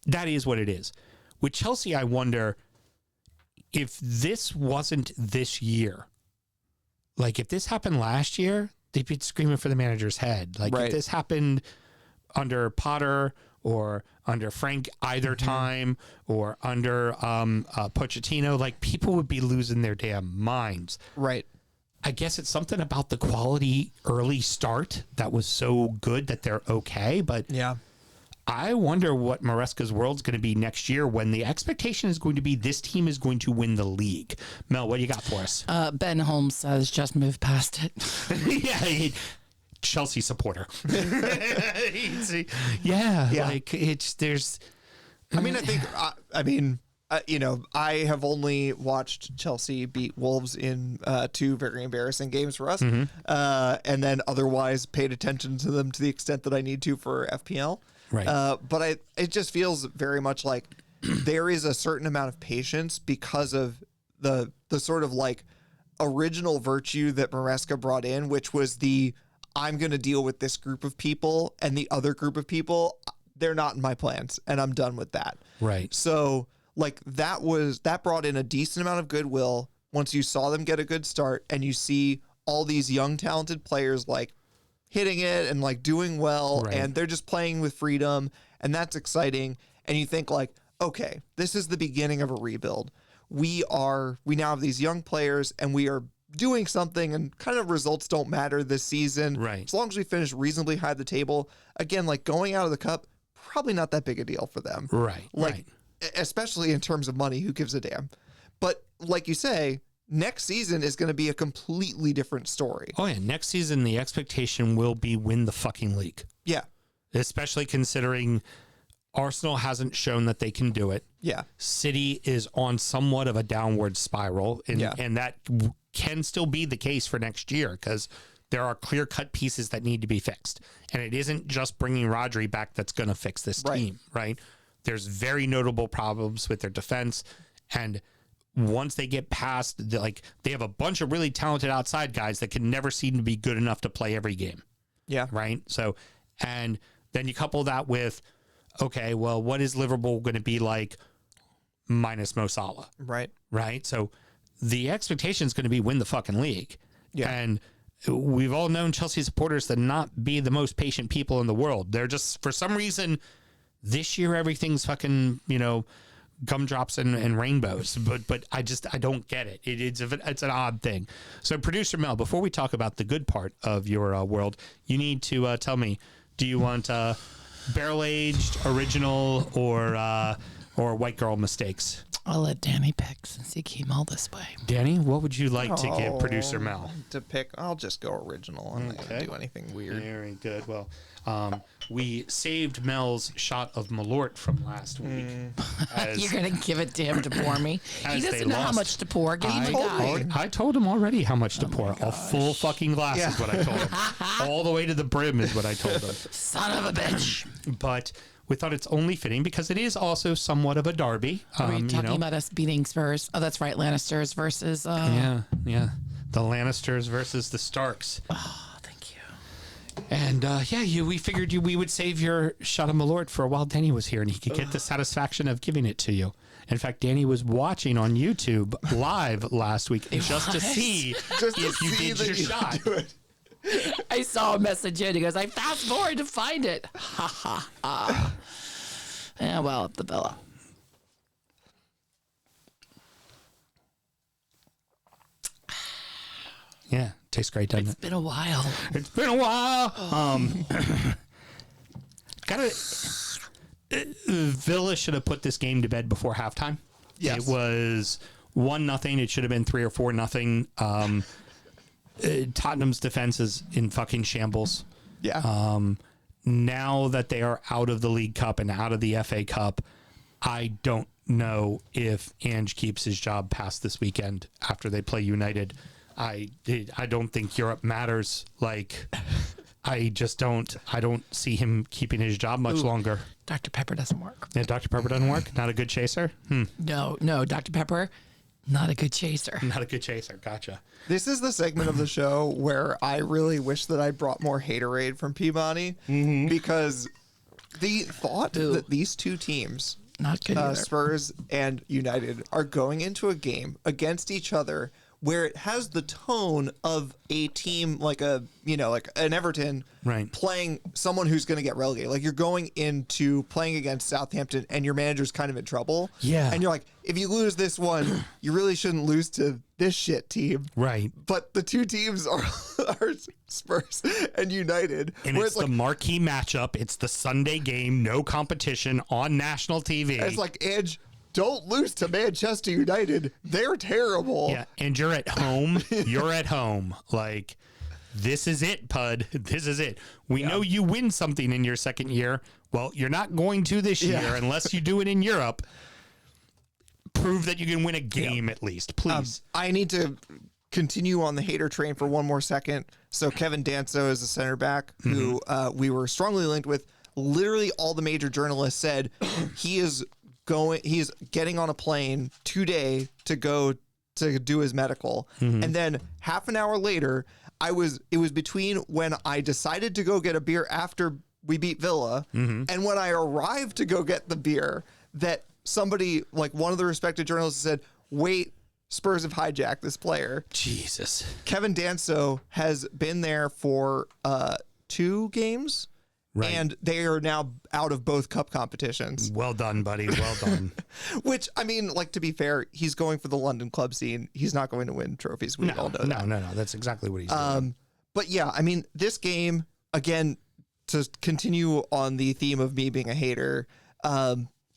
that is what it is. With Chelsea, I wonder if this wasn't this year, like if this happened last year, they'd be screaming for the manager's head. Like if this happened under Potter or under Frank either time or under Pochettino, like people would be losing their damn minds. Right. I guess it's something about the quality early start that was so good that they're okay. But Yeah. I wonder what Maresca's world's going to be next year when the expectation is going to be this team is going to win the league. Mel, what do you got for us? Ben Holmes says just move past it. Chelsea supporter. Like there's. I mean, I think. I have only watched Chelsea beat Wolves in 2 very embarrassing games for us, and then otherwise paid attention to them to the extent that I need to for FPL. Right. But it just feels very much like there is a certain amount of patience because of the sort of like original virtue that Maresca brought in, which was I'm going to deal with this group of people, and the other group of people, they're not in my plans, and I'm done with that. Right. So like that brought in a decent amount of goodwill once you saw them get a good start and you see all these young talented players like hitting it and like doing well, and they're just playing with freedom, and that's exciting. And you think like, okay, this is the beginning of a rebuild. We now have these young players and we are doing something, and kind of results don't matter this season. Right. As long as we finish reasonably high the table, again, like going out of the cup, probably not that big a deal for them. Right. Like, especially in terms of money, who gives a damn? But like you say, next season is going to be a completely different story. Oh yeah. Next season, the expectation will be win the fucking league. Yeah. Especially considering Arsenal hasn't shown that they can do it. Yeah. City is on somewhat of a downward spiral, and that can still be the case for next year because there are clear-cut pieces that need to be fixed. And it isn't just bringing Rodri back that's going to fix this team, right? There's very notable problems with their defense, and once they get past, they have a bunch of really talented outside guys that can never seem to be good enough to play every game. Yeah. Right? So, and then you couple that with, okay, well, what is Liverpool going to be like minus Mo Salah? Right. Right? So the expectation is going to be win the fucking league. Yeah. And we've all known Chelsea supporters to not be the most patient people in the world. They're just, for some reason, this year everything's fucking, gumdrops and rainbows. But I don't get it. It's an odd thing. So producer Mel, before we talk about the good part of your world, you need to tell me, do you want barrel-aged, original, or white girl mistakes? I'll let Danny pick since he came all this way. Danny, what would you like to give producer Mel? To pick, I'll just go original. I'm not going to do anything weird. Very good. Well, we saved Mel's shot of Malört from last week. You're going to give it to him to pour me. He doesn't know how much to pour. Give him a guy. I told him already how much to pour. A full fucking glass is what I told him. All the way to the brim is what I told him. Son of a bitch. But we thought it's only fitting because it is also somewhat of a derby. Are we talking about us beating Spurs? Oh, that's right. Lannisters versus... Yeah. The Lannisters versus the Starks. Oh, thank you. And we figured we would save your shot of Malört for a while Danny was here and he could get the satisfaction of giving it to you. In fact, Danny was watching on YouTube live last week just to see if you did your shot. I saw a message in. He goes, I fast forward to find it. Ha ha ha. Yeah, well, the Villa. Yeah, tastes great, doesn't it? It's been a while. It's been a while. Villa should have put this game to bed before halftime. Yes. It was 1-0. It should have been 3 or 4-0. Tottenham's defense is in fucking shambles. Yeah. Now that they are out of the League Cup and out of the FA Cup, I don't know if Ange keeps his job past this weekend after they play United. I don't think Europe matters. Like, I don't see him keeping his job much longer. Dr. Pepper doesn't work. Yeah, Dr. Pepper doesn't work? Not a good chaser? No, Dr. Pepper, not a good chaser. Not a good chaser. Gotcha. This is the segment of the show where I really wish that I brought more haterade from Peabody because the thought that these two teams, Not good either. Spurs and United, are going into a game against each other where it has the tone of a team like an Everton playing someone who's going to get relegated. Like, you're going into playing against Southampton and your manager's kind of in trouble. Yeah. And you're like, if you lose this one, you really shouldn't lose to this shit team. Right. But the two teams are Spurs and United. And it's the marquee matchup. It's the Sunday game, no competition on national TV. It's like, Edge, don't lose to Manchester United. They're terrible. Yeah, and you're at home. You're at home. Like, this is it, Pud. This is it. We know you win something in your second year. Well, you're not going to this year unless you do it in Europe. Prove that you can win a game at least, please. I need to continue on the hater train for one more second. So Kevin Danso is a center back who we were strongly linked with. Literally all the major journalists said he's getting on a plane today to go to do his medical. And then half an hour later, it was between when I decided to go get a beer after we beat Villa and when I arrived to go get the beer that somebody, like one of the respected journalists, said, wait, Spurs have hijacked this player. Jesus. Kevin Danso has been there for 2 games. Right. And they are now out of both cup competitions. Well done, buddy. Well done. Which, I mean, like, to be fair, he's going for the London club scene. He's not going to win trophies. We all know that. No. That's exactly what he's doing. But yeah, I mean, this game, again, to continue on the theme of me being a hater,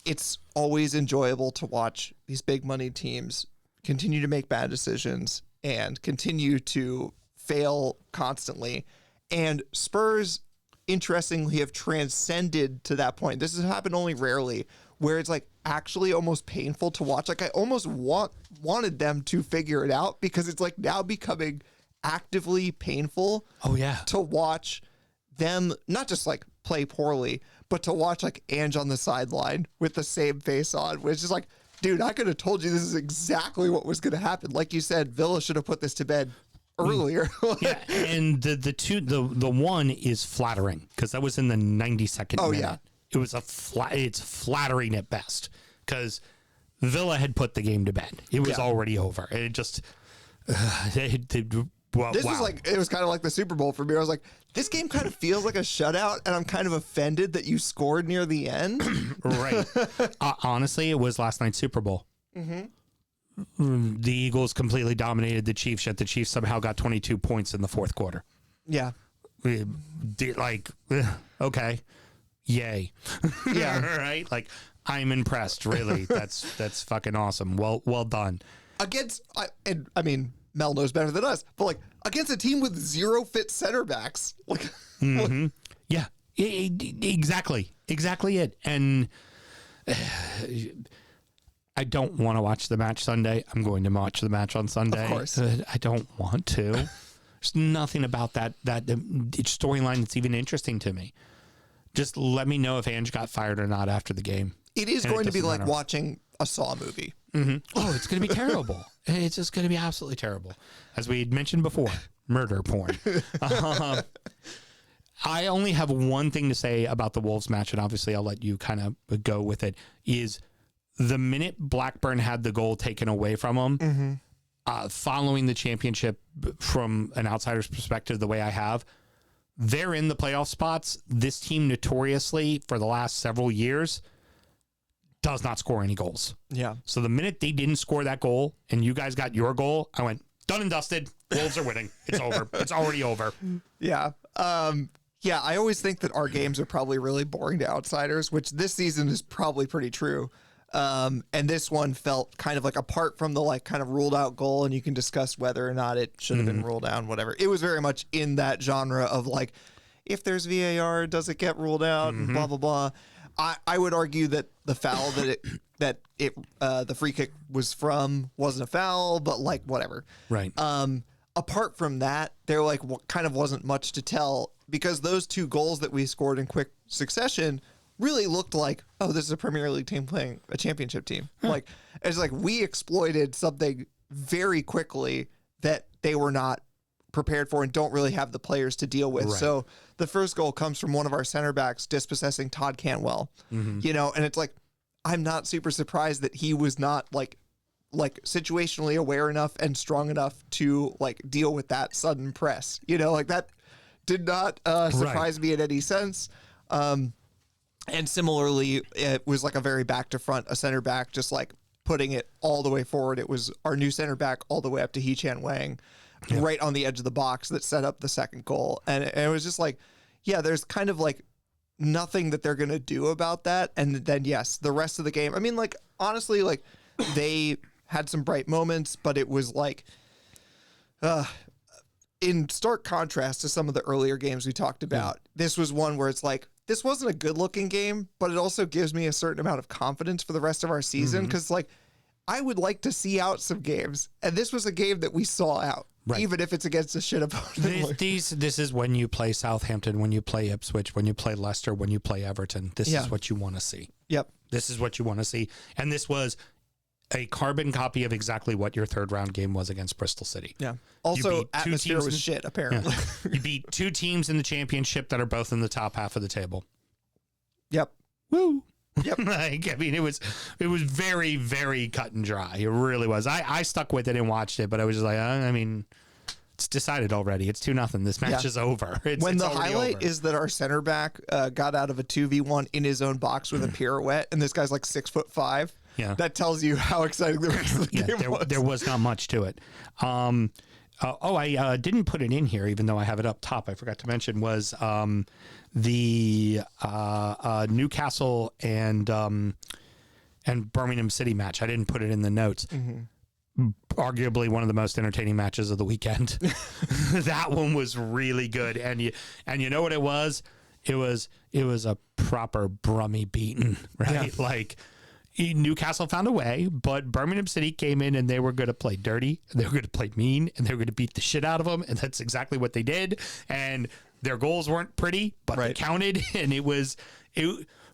it's always enjoyable to watch these big money teams continue to make bad decisions and continue to fail constantly. And Spurs, interestingly, have transcended to that point. This has happened only rarely, where it's like actually almost painful to watch. Like, I almost wanted them to figure it out because it's like now becoming actively painful. Oh yeah. To watch them not just like play poorly, but to watch like Ange on the sideline with the same face on, which is like, dude, I could have told you this is exactly what was going to happen. Like you said, Villa should have put this to bed earlier. Yeah, and the one is flattering because that was in the 92nd minute. Yeah. It was it's flattering at best because Villa had put the game to bed. It was already over. And it just This was like, it was kind of like the Super Bowl for me. I was like, this game kind of feels like a shutout, and I'm kind of offended that you scored near the end. Right. Honestly, it was last night's Super Bowl. The Eagles completely dominated the Chiefs, yet the Chiefs somehow got 22 points in the fourth quarter. Yeah. Okay. Yay. Yeah. Right? Like, I'm impressed, really. That's fucking awesome. Well done. I mean, Mel knows better than us, but like against a team with 0 fit center backs. Like, yeah, exactly it. And I don't want to watch the match Sunday. I'm going to watch the match on Sunday. Of course. I don't want to. There's nothing about that storyline that's even interesting to me. Just let me know if Ange got fired or not after the game. It is going to be like watching a Saw movie. Oh, it's going to be terrible. It's just going to be absolutely terrible. As we had mentioned before, murder porn. I only have one thing to say about the Wolves match, and obviously I'll let you kind of go with it, is the minute Blackburn had the goal taken away from them, following the championship from an outsider's perspective, the way I have, they're in the playoff spots. This team notoriously, for the last several years, does not score any goals. Yeah. So the minute they didn't score that goal and you guys got your goal, I went, done and dusted. Wolves are winning. It's over. It's already over. Yeah. Yeah, I always think that our games are probably really boring to outsiders, which this season is probably pretty true. And this one felt kind of like, apart from the like kind of ruled out goal, and you can discuss whether or not it should have been ruled out, whatever. It was very much in that genre of like, if there's VAR, does it get ruled out? And blah, blah, blah. I would argue that the foul that the free kick was from wasn't a foul, but like whatever. Right. Apart from that, there like kind of wasn't much to tell, because those 2 goals that we scored in quick succession really looked like, oh, this is a Premier League team playing a championship team. Like, it's like we exploited something very quickly that they were not prepared for and don't really have the players to deal with. Right. So the first goal comes from one of our center backs dispossessing Todd Cantwell, you know, and it's like, I'm not super surprised that he was not like situationally aware enough and strong enough to like deal with that sudden press, you know, like that did not surprise me in any sense. And similarly, it was like a very back to front, a center back, just like putting it all the way forward. It was our new center back all the way up to Hee-Chan Wang, right on the edge of the box, that set up the second goal. And it was just like, yeah, there's kind of like nothing that they're going to do about that. And then, yes, the rest of the game, I mean, like, honestly, like they had some bright moments, but it was like, in stark contrast to some of the earlier games we talked about, this was one where it's like, this wasn't a good looking game, but it also gives me a certain amount of confidence for the rest of our season. Cause like, I would like to see out some games, and this was a game that we saw out, even if it's against a shit opponent. This is when you play Southampton, when you play Ipswich, when you play Leicester, when you play Everton. This is what you want to see. Yep. This is what you want to see. And this was a carbon copy of exactly what your 3rd round game was against Bristol City. Yeah. Also, atmosphere was shit, apparently. Yeah. You beat 2 teams in the championship that are both in the top half of the table. Yep. Woo. Yep. Like, I mean, it was very, very cut and dry. It really was. I stuck with it and watched it, but I was just like, I mean, it's decided already. It's 2-0. This match is over. When it's the already highlight over. is that our center back got out of a 2v1 in his own box with a pirouette, and this guy's like 6'5". Yeah. That tells you how exciting the rest of the game was. There was not much to it. I didn't put it in here, even though I have it up top. I forgot to mention was the Newcastle and Birmingham City match. I didn't put it in the notes. Arguably one of the most entertaining matches of the weekend. That one was really good, and you know what it was? It was a proper Brummie beating, right? Yeah. Like, Newcastle found a way, but Birmingham City came in and they were going to play dirty, and they were going to play mean, and they were going to beat the shit out of them, and that's exactly what they did. And their goals weren't pretty, but they counted, and it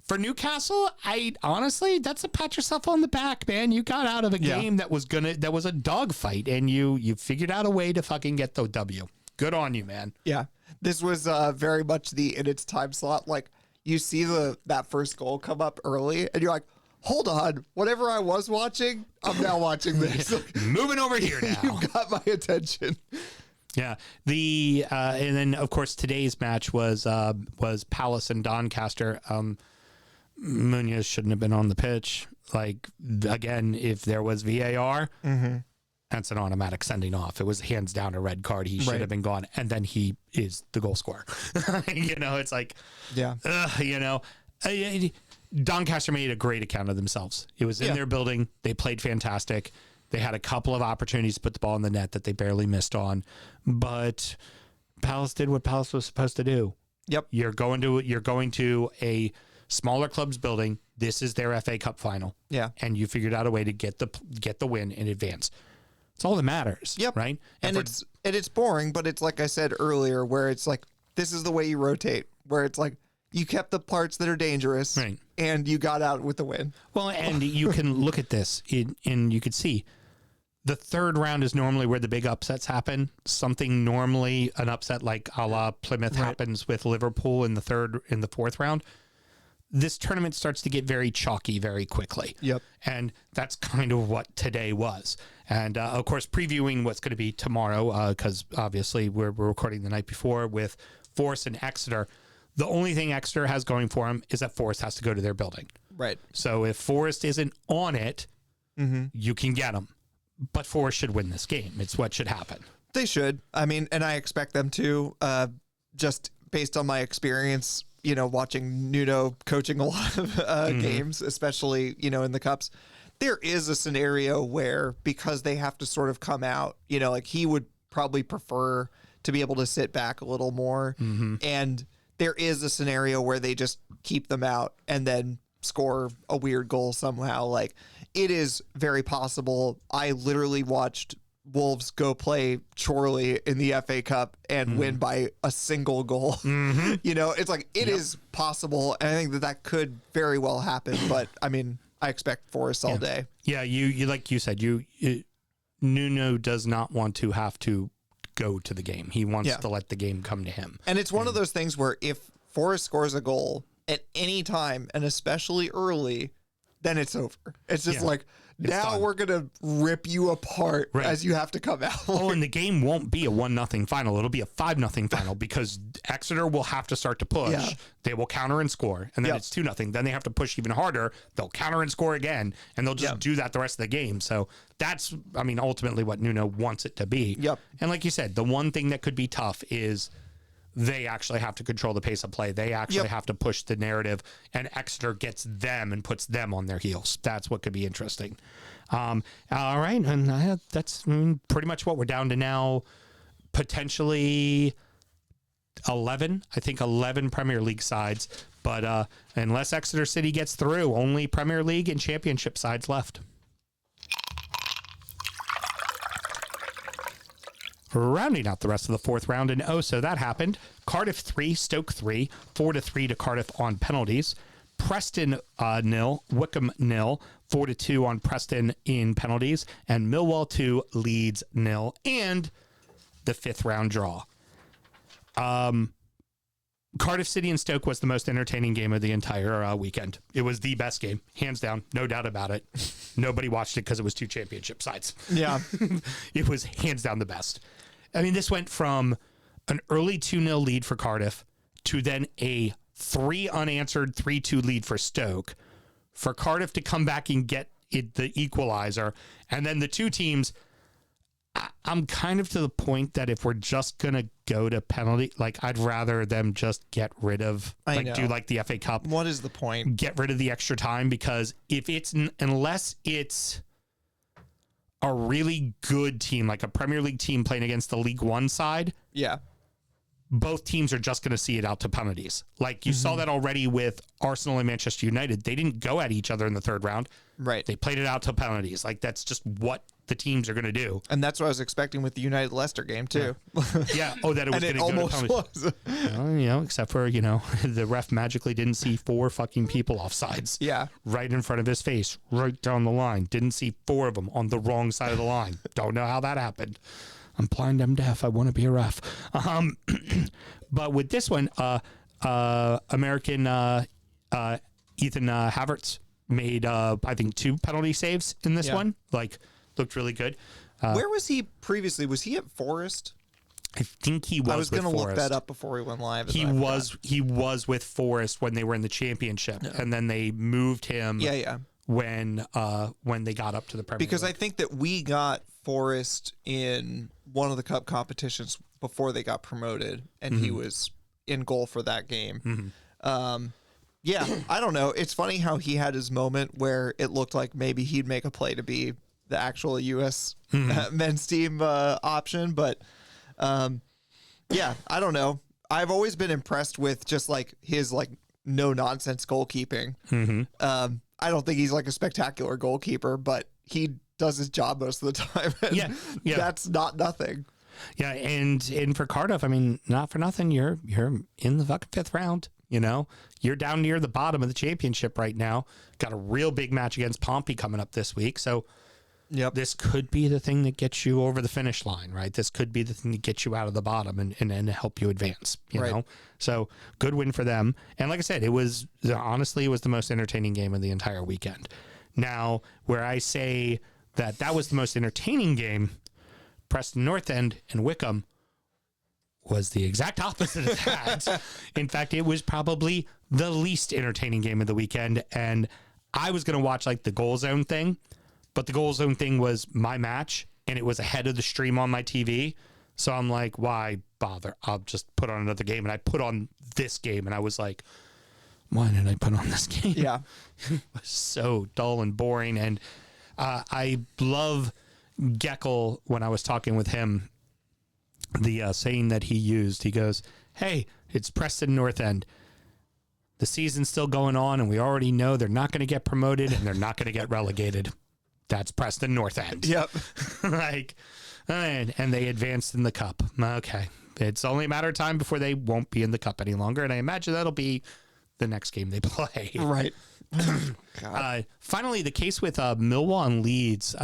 for Newcastle. I honestly, that's a pat yourself on the back, man. You got out of a game that was a dogfight, and you figured out a way to fucking get the W. Good on you, man. Yeah, this was very much in its time slot. Like, you see that first goal come up early, and you're like, hold on, whatever I was watching, I'm now watching this. Moving over here now. You've got my attention. Yeah. And then of course today's match was Palace and Doncaster. Munoz shouldn't have been on the pitch. Like, again, if there was VAR, that's an automatic sending off. It was hands down a red card. He should have been gone. And then he is the goal scorer. It's like, Doncaster made a great account of themselves. It was in their building. They played fantastic. They had a couple of opportunities to put the ball in the net that they barely missed on, but Palace did what Palace was supposed to do. Yep. You're going to a smaller club's building. This is their FA Cup final. Yeah. And you figured out a way to get the win in advance. It's all that matters. Yep. Right. And it's boring, but it's like I said earlier, where it's like, this is the way you rotate, where it's like, you kept the parts that are dangerous, right, and you got out with the win. Well, and you can look at this and you could see the 3rd round is normally where the big upsets happen. Something normally an upset like a la Plymouth happens with Liverpool in the 4th round. This tournament starts to get very chalky very quickly. Yep. And that's kind of what today was. And of course, previewing what's going to be tomorrow, because obviously we're recording the night before with Forest and Exeter. The only thing Exeter has going for them is that Forest has to go to their building. Right. So if Forest isn't on it, you can get them. But Forest should win this game. It's what should happen. They should. I mean, and I expect them to, just based on my experience, watching Nuno coaching a lot of games, especially, in the Cups. There is a scenario where, because they have to sort of come out, like he would probably prefer to be able to sit back a little more. And there is a scenario where they just keep them out and then score a weird goal somehow. Like, it is very possible. I literally watched Wolves go play Chorley in the FA Cup and win by a single goal. You know, it's like, it is possible. And I think that could very well happen. But I mean, I expect Forest all day. Yeah. You, like you said, Nuno does not want to have to go to the game. He wants to let the game come to him. And it's one of those things where if Forest scores a goal at any time, and especially early, then it's over. It's just like, now done. we're going to rip you apart as you have to come out. Oh, and the game won't be a 1-0 final. It'll be a 5-0 final because Exeter will have to start to push. Yeah. They will counter and score, and then it's 2-0. Then they have to push even harder. They'll counter and score again, and they'll just do that the rest of the game. So that's, I mean, ultimately what Nuno wants it to be. Yep. And like you said, the one thing that could be tough is they actually have to control the pace of play. They actually have to push the narrative, and Exeter gets them and puts them on their heels. That's what could be interesting. All right, and that's pretty much what we're down to now. Potentially 11, I think 11 Premier League sides, but unless Exeter City gets through, only Premier League and Championship sides left. Rounding out the rest of the fourth round, and so that happened. Cardiff 3, Stoke 3, 4-3 to Cardiff on penalties. Preston 0, Wickham 0, 4-2 on Preston in penalties, and Millwall 2, Leeds 0, and the fifth round draw. Cardiff City and Stoke was the most entertaining game of the entire weekend. It was the best game, hands down, no doubt about it. Nobody watched it because it was two championship sides. Yeah. It was hands down the best. I mean, this went from an early 2-0 lead for Cardiff to then a 3 unanswered 3-2 lead for Stoke, for Cardiff to come back and get the equalizer. And then the two teams, I'm kind of to the point that if we're just going to go to penalty, like, I'd rather them just get rid of, do like the FA Cup. What is the point? Get rid of the extra time, because if it's, unless it's a really good team, like a Premier League team playing against the League One side, both teams are just going to see it out to penalties. Like, you saw that already with Arsenal and Manchester United. They didn't go at each other in the third round. Right. They played it out to penalties. Like, that's just what the teams are going to do. And that's what I was expecting with the United Leicester game too. Yeah. Oh, that it was going to go to penalties. Was. Well, except for, the ref magically didn't see 4 fucking people offsides. Yeah. Right in front of his face, right down the line. Didn't see 4 of them on the wrong side of the line. Don't know how that happened. I'm blind, I'm deaf. I want to be a ref. But with this one, American Ethan Havertz made, I think, 2 penalty saves in this one. Like, looked really good. Where was he previously? Was he at Forest? I think he was. I was going to look that up before we went live. He was with Forest when they were in the championship, and then they moved him. When they got up to the Premier League. Because I think that we got Forest in one of the cup competitions before they got promoted, and he was in goal for that game. I don't know. It's funny how he had his moment where it looked like maybe he'd make a play to be the actual U.S. men's team option, but I don't know. I've always been impressed with just like his like no nonsense goalkeeping. I don't think he's like a spectacular goalkeeper, but he does his job most of the time. That's not nothing. Yeah, and for Cardiff, I mean, not for nothing, you're in the fucking fifth round. You're down near the bottom of the championship right now. Got a real big match against Pompey coming up this week, so this could be the thing that gets you over the finish line, right? This could be the thing that gets you out of the bottom and help you advance. You know, so good win for them. And like I said, it was the most entertaining game of the entire weekend. Now, where I say that was the most entertaining game, Preston North End and Wickham was the exact opposite of that. In fact, it was probably the least entertaining game of the weekend. And I was going to watch like the goal zone thing, but the goal zone thing was my match and it was ahead of the stream on my TV. So I'm like, why bother? I'll just put on another game. And I put on this game and I was like, why did I put on this game? Yeah. It was so dull and boring. And I love Geckel when I was talking with him, the saying that he used. He goes, hey, it's Preston North End. the season's still going on, and we already know they're not going to get promoted and they're not going to get relegated. That's Preston North End. Yep. And they advanced in the cup. Okay. It's only a matter of time before they won't be in the cup any longer, and I imagine that'll be the next game they play. Right. Finally, the case with Millwall and Leeds.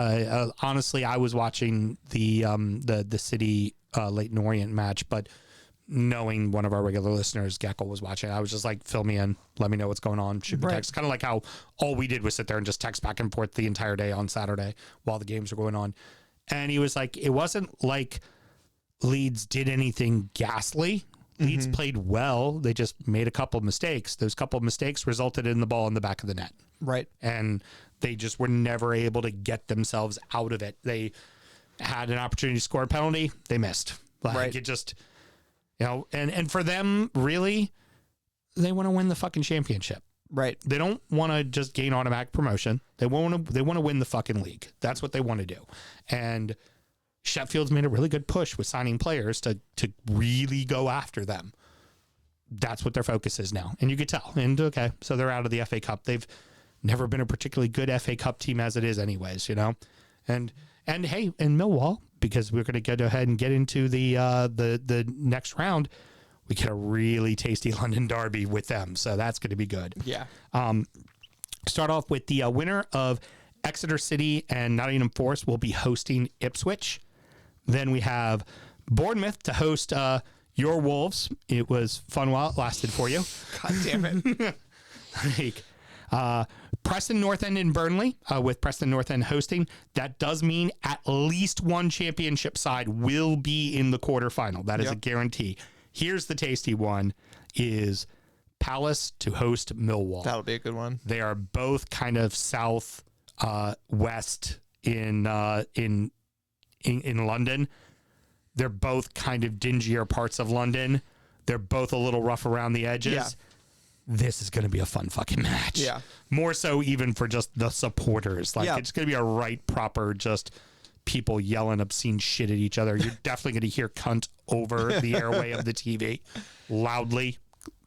Honestly, I was watching the City Leighton Orient match, but knowing one of our regular listeners, Geckel, was watching, I was just like, fill me in, let me know what's going on, shoot me text. Kind of like how all we did was sit there and just text back and forth the entire day on Saturday while the games were going on. And he was like, it wasn't like Leeds did anything ghastly. Leeds played well. They just made a couple of mistakes. Those couple of mistakes resulted in the ball in the back of the net. Right. And they just were never able to get themselves out of it. They had an opportunity to score a penalty. They missed. Like, it just, and for them, really, they want to win the fucking championship. Right. They don't want to just gain automatic promotion. They want to win the fucking league. That's what they want to do. And Sheffield's made a really good push with signing players to really go after them. That's what their focus is now. And you could tell. And okay, so they're out of the FA Cup. They've never been a particularly good FA Cup team as it is anyways, And hey, in Millwall, because we're going to go ahead and get into the next round, we get a really tasty London derby with them. So that's going to be good. Yeah. Start off with the winner of Exeter City and Nottingham Forest will be hosting Ipswich. Then we have Bournemouth to host your Wolves. It was fun while it lasted for you. God damn it. Preston North End and Burnley, with Preston North End hosting. That does mean at least one championship side will be in the quarterfinal. That is a guarantee. Here's the tasty one, is Palace to host Millwall. That'll be a good one. They are both kind of south west in London. They're both kind of dingier parts of London. They're both a little rough around the edges. Yeah. This is going to be a fun fucking match. Yeah. More so even for just the supporters. Like, it's going to be a right proper just people yelling obscene shit at each other. You're definitely going to hear cunt over the airway of the TV loudly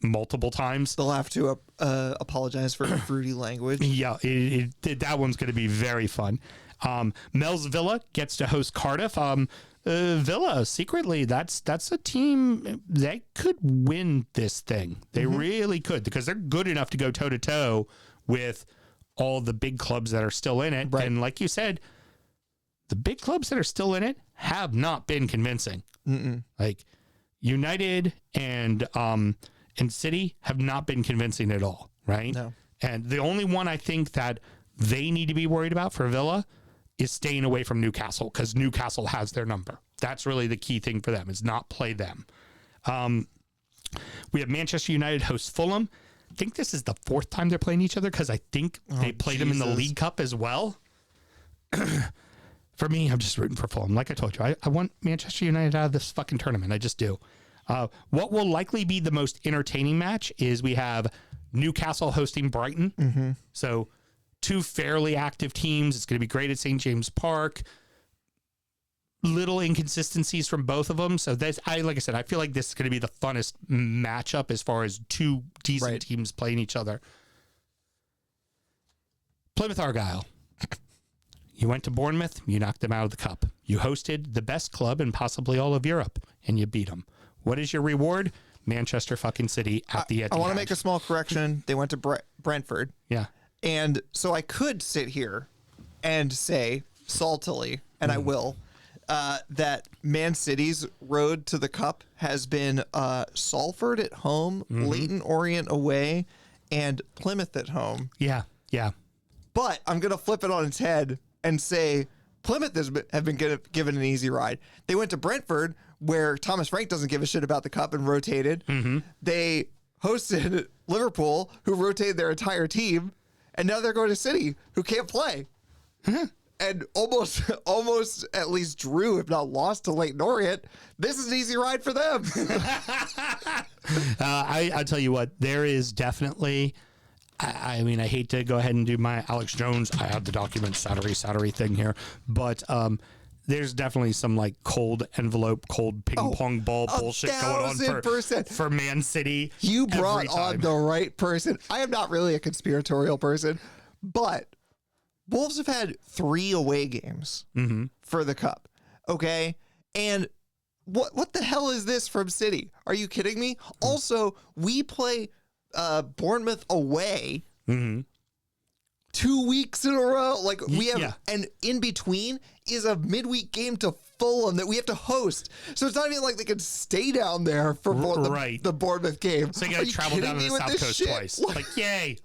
multiple times. They'll have to apologize for fruity language. Yeah, that one's going to be very fun. Mel's Villa gets to host Cardiff. Villa, secretly, that's a team that could win this thing. They really could, because they're good enough to go toe-to-toe with all the big clubs that are still in it. Right. And like you said, the big clubs that are still in it have not been convincing. Like United and City have not been convincing at all, right? No. And the only one I think that they need to be worried about for Villa is staying away from Newcastle, because Newcastle has their number. That's really the key thing for them, is not play them. We have Manchester United host Fulham. I think this is the fourth time they're playing each other, because I think they played them in the League Cup as well. For me, I'm just rooting for Fulham. Like I told you, I want Manchester United out of this fucking tournament. I just do. What will likely be the most entertaining match is we have Newcastle hosting Brighton. So two fairly active teams. It's going to be great at St. James Park. Little inconsistencies from both of them. So like I said, I feel like this is going to be the funnest matchup as far as two decent teams playing each other. Plymouth Argyle. You went to Bournemouth, you knocked them out of the cup. You hosted the best club in possibly all of Europe, and you beat them. What is your reward? Manchester fucking City at the Etihad. I want to make a small correction. They went to Brentford. Yeah. And so I could sit here and say saltily, and I will, that Man City's road to the cup has been Salford at home, Leighton Orient away, and Plymouth at home. Yeah, yeah. But I'm going to flip it on its head and say Plymouth have been given an easy ride. They went to Brentford, where Thomas Frank doesn't give a shit about the cup and rotated. They hosted Liverpool, who rotated their entire team. And now they're going to City, who can't play. And almost at least drew, if not lost, to Leighton Orient. This is an easy ride for them. I'll tell you what, there is definitely, I mean, I hate to go ahead and do my Alex Jones, I have the document, Saturday thing here, but there's definitely some like cold envelope, cold ping pong ball bullshit going on 1,000%. for Man City. You brought every time. on the right person. I am not really a conspiratorial person, but Wolves have had 3 away games for the Cup. Okay. And what the hell is this from City? Are you kidding me? Also, we play Bournemouth away 2 weeks in a row. Like we have, and in between is a midweek game to Fulham that we have to host. So it's not even like they can stay down there for the Bournemouth game. So you got to travel down to the South Coast twice. Like, yay.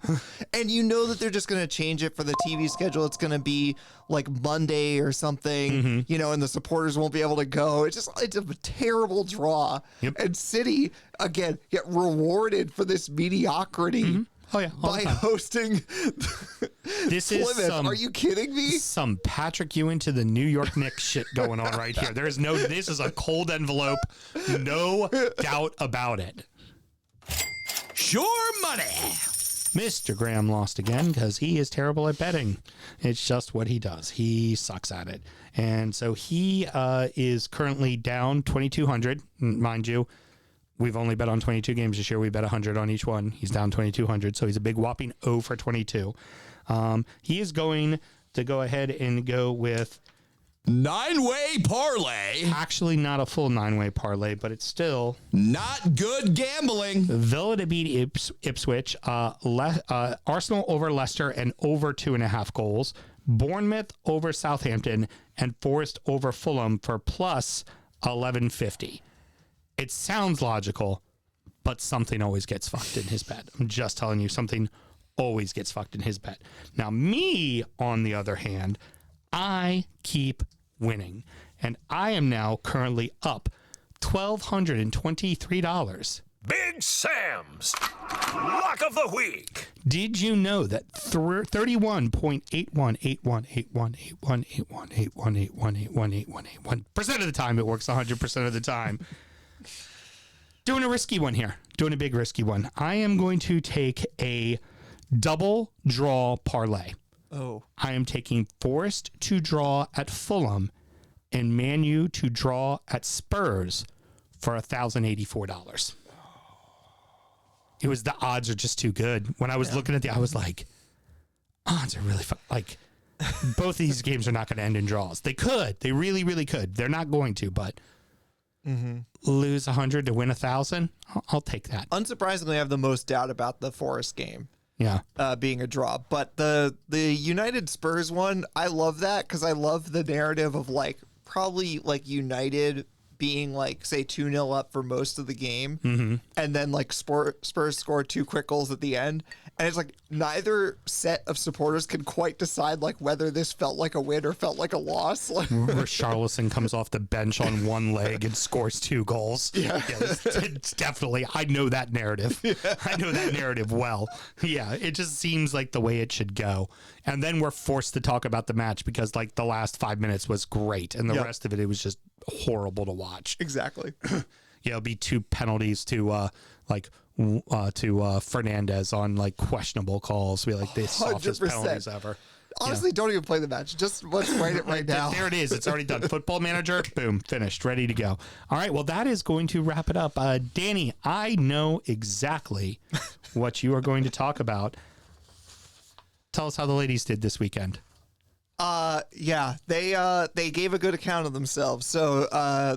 And you know that they're just going to change it for the TV schedule. It's going to be like Monday or something, you know, and the supporters won't be able to go. It's a terrible draw. Yep. And City, again, get rewarded for this mediocrity. Oh, yeah. By hosting this Plymouth. Is Are you kidding me? Some Patrick Ewing to the New York Knicks shit going on right here. This is a cold envelope. No doubt about it. Sure money. Mr. Graham lost again because he is terrible at betting. It's just what he does. He sucks at it. And so he is currently down 2,200, mind you. We've only bet on 22 games this year. We bet 100 on each one. He's down 2,200, so he's a big whopping 0 for 22. He is going to go ahead and go with 9-way parlay. actually not a full 9-way parlay, but it's still Not good gambling. Villa to beat Ipswich, Arsenal over Leicester and over 2.5 goals, Bournemouth over Southampton, and Forest over Fulham for plus 1150. It sounds logical, but something always gets fucked in his bet. I'm just telling you, something always gets fucked in his bet. Now, me, on the other hand, I keep winning, and I am now currently up $1,223. Big Sam's Lock of the Week. Did you know that 31.81818181818181818181% of the time it works 100% of the time? Doing a risky one here. Doing a big risky one. I am going to take a double draw parlay. Oh. I am taking Forest to draw at Fulham and Man U to draw at Spurs for $1,084. It was the odds are just too good. When I was looking at I was like, odds are really like both of these games are not going to end in draws. They could. They really, really could. They're not going to, but lose 100 to win 1,000. I'll take that. Unsurprisingly, I have the most doubt about the Forest game. Yeah. Being a draw. But the United Spurs one, I love that because I love the narrative of like probably like United being like, say, 2-0 up for most of the game. And then like Spurs score 2 quick goals at the end. And it's like neither set of supporters can quite decide like whether this felt like a win or felt like a loss. Richarlison comes off the bench on one leg and scores 2 goals. Yeah, it's definitely. I know that narrative. I know that narrative well. Yeah, it just seems like the way it should go. And then we're forced to talk about the match because like the last 5 minutes was great, and the rest of it was just horrible to watch. Exactly. It'll be 2 penalties to Fernandez on like questionable calls. Be like the softest 100%. penalties ever. Honestly, don't even play the match. Just let's write it right now. There it is. It's already done. Football Manager, boom, finished, ready to go. All right, well, that is going to wrap it up. Danny, I know exactly what you are going to talk about. Tell us how the ladies did this weekend. Yeah, they gave a good account of themselves. So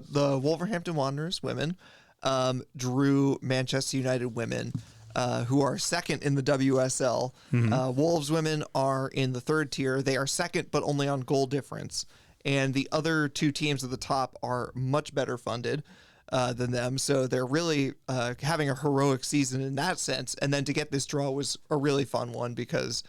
the Wolverhampton Wanderers women drew Manchester United women, who are second in the WSL. Wolves women are in the 3rd tier. They are second, but only on goal difference. And the other 2 teams at the top are much better funded than them. So they're really having a heroic season in that sense. And then to get this draw was a really fun one because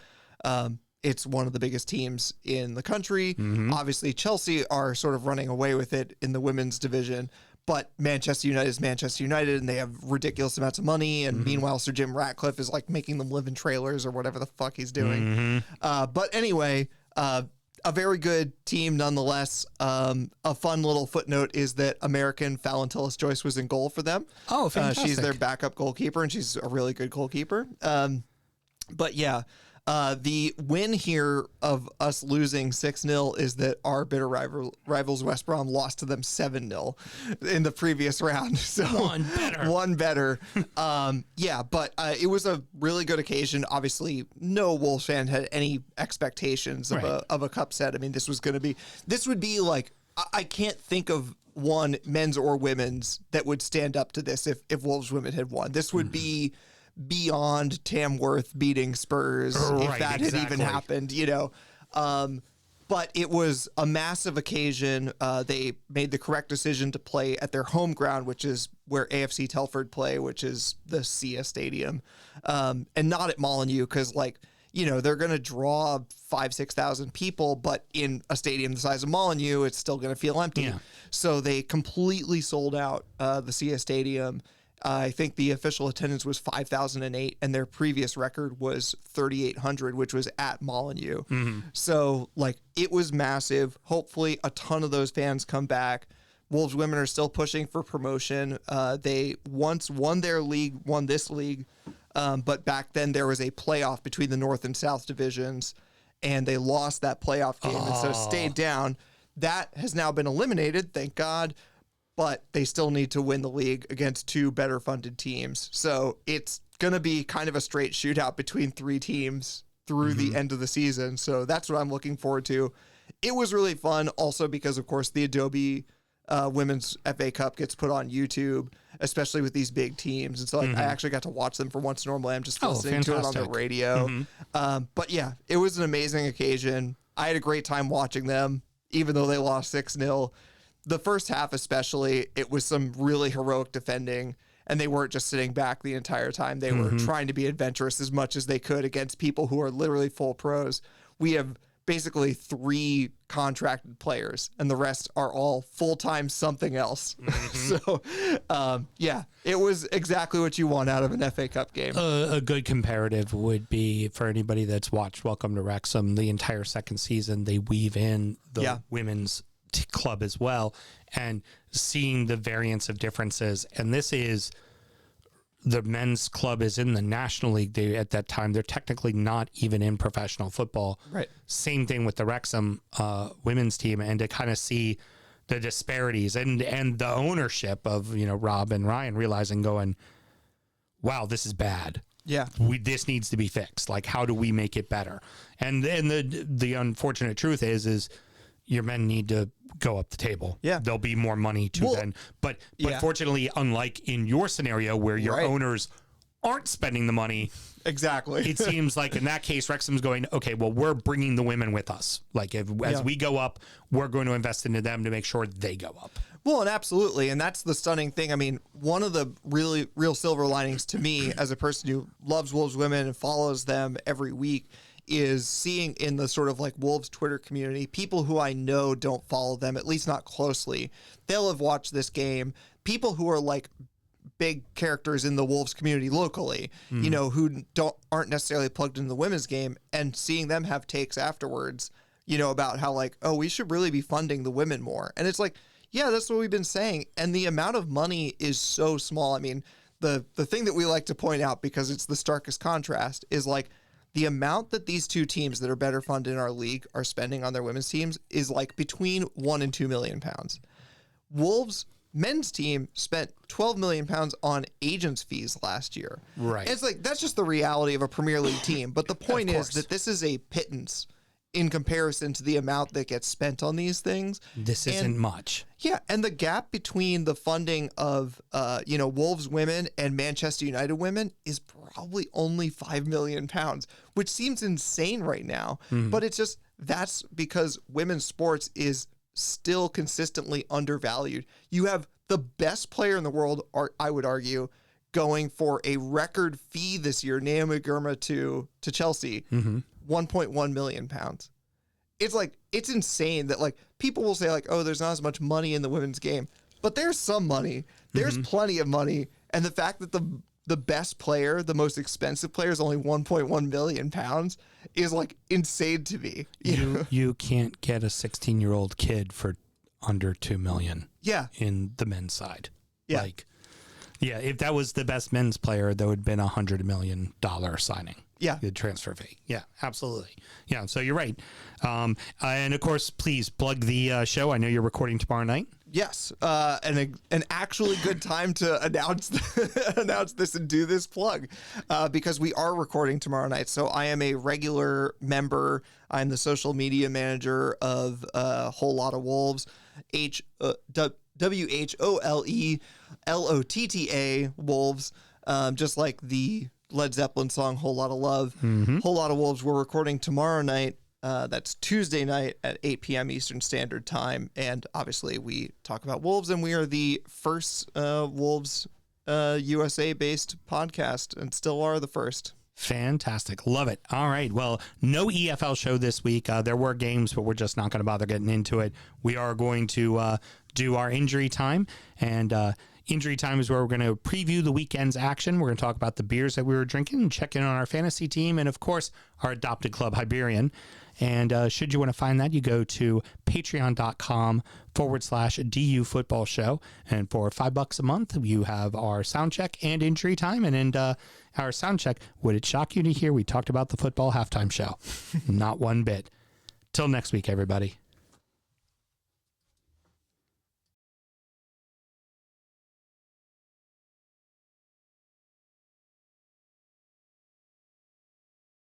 it's one of the biggest teams in the country. Obviously, Chelsea are sort of running away with it in the women's division, but Manchester United is Manchester United, and they have ridiculous amounts of money. And meanwhile, Sir Jim Ratcliffe is like making them live in trailers or whatever the fuck he's doing. But anyway, a very good team nonetheless. A fun little footnote is that American Valentillas Joyce was in goal for them. Oh, fantastic. She's their backup goalkeeper, and she's a really good goalkeeper. But yeah, The win here of us losing 6-0 is that our bitter rivals West Brom lost to them 7-0 in the previous round. So one better. Yeah, but it was a really good occasion. Obviously, no Wolves fan had any expectations of a cup set. I mean, this would be like, I can't think of one men's or women's that would stand up to this if Wolves women had won. This would be beyond Tamworth beating Spurs if that had even happened, but it was a massive occasion. They made the correct decision to play at their home ground, which is where AFC Telford play, which is the SIA Stadium, and not at Molyneux, because they're going to draw 5,000-6,000 people, but in a stadium the size of Molyneux, it's still going to feel empty. Yeah. So they completely sold out the SIA Stadium. I think the official attendance was 5,008, and their previous record was 3,800, which was at Molyneux. Mm-hmm. So, it was massive. Hopefully, a ton of those fans come back. Wolves women are still pushing for promotion. They once won this league, but back then there was a playoff between the North and South divisions, and they lost that playoff game, and so stayed down. That has now been eliminated, thank God. But they still need to win the league against two better funded teams. So it's going to be kind of a straight shootout between three teams through the end of the season. So that's what I'm looking forward to. It was really fun also because, of course, the Adobe Women's FA Cup gets put on YouTube, especially with these big teams. And so I actually got to watch them for once. Normally I'm just listening to it on the radio. But yeah, it was an amazing occasion. I had a great time watching them, even though they lost 6-0. The first half especially, it was some really heroic defending, and they weren't just sitting back the entire time. They were trying to be adventurous as much as they could against people who are literally full pros. We have basically 3 contracted players, and the rest are all full-time something else. So, yeah, it was exactly what you want out of an FA Cup game. A good comparative would be, for anybody that's watched Welcome to Wrexham, the entire second season, they weave in the women's club as well, and seeing the variance of differences. And this is, the men's club is in the National League. At that time, they're technically not even in professional football. Right. Same thing with the Wrexham women's team, and to kind of see the disparities and the ownership of Rob and Ryan realizing, going, wow, this is bad. Yeah, this needs to be fixed. How do we make it better? And the unfortunate truth is your men need to go up the table. Yeah. There'll be more money to then. But fortunately, unlike in your scenario where your owners aren't spending the money. Exactly. It seems like in that case, Wrexham's going, okay, well, we're bringing the women with us. As we go up, we're going to invest into them to make sure they go up. Well, and absolutely. And that's the stunning thing. I mean, one of the really real silver linings to me as a person who loves Wolves women and follows them every week is seeing in the sort of Wolves Twitter community, people who I know don't follow them, at least not closely. They'll have watched this game. People who are big characters in the Wolves community locally, who aren't necessarily plugged into the women's game, and seeing them have takes afterwards, about how we should really be funding the women more. And it's yeah, that's what we've been saying. And the amount of money is so small. I mean, the thing that we like to point out, because it's the starkest contrast, is the amount that these two teams that are better funded in our league are spending on their women's teams is between £1 and £2 million. Wolves men's team spent £12 million on agents' fees last year. Right. And it's that's just the reality of a Premier League team. But the point is that this is a pittance in comparison to the amount that gets spent on these things. This isn't much. Yeah, and the gap between the funding of Wolves women and Manchester United women is probably only £5 million, which seems insane right now. But it's just, that's because women's sports is still consistently undervalued. You have the best player in the world, I would argue, going for a record fee this year, Naomi Girma to Chelsea, £1.1 million. It's it's insane that people will say oh, there's not as much money in the women's game, but there's some money. There's plenty of money. And the fact that the best player, the most expensive player, is only £1.1 million is insane to me. You can't get a 16-year-old kid for under $2 million. Yeah. In the men's side. Yeah. If that was the best men's player, that would have been $100 million signing. Yeah. The transfer fee. Yeah, absolutely. Yeah, so you're right. And of course, please plug the show. I know you're recording tomorrow night. Yes, and an actually good time to announce this and do this plug, because we are recording tomorrow night. So I am a regular member. I'm the social media manager of Whole Lotta Wolves, WHOLELOTTA Wolves, just like the Led Zeppelin song "Whole Lotta Love." Whole Lotta Wolves. We're recording tomorrow night. That's Tuesday night at 8 p.m. Eastern Standard Time. And obviously we talk about Wolves, and we are the first Wolves USA-based podcast, and still are the first. Fantastic. Love it. All right. Well, no EFL show this week. There were games, but we're just not going to bother getting into it. We are going to do our injury time, and injury time is where we're going to preview the weekend's action. We're going to talk about the beers that we were drinking and check in on our fantasy team, and of course, our adopted club, Hibernian. And should you want to find that, you go to patreon.com/DU Football Show. And for $5 a month, you have our sound check and injury time. And in our sound check, would it shock you to hear we talked about the football halftime show? Not one bit. Till next week, everybody.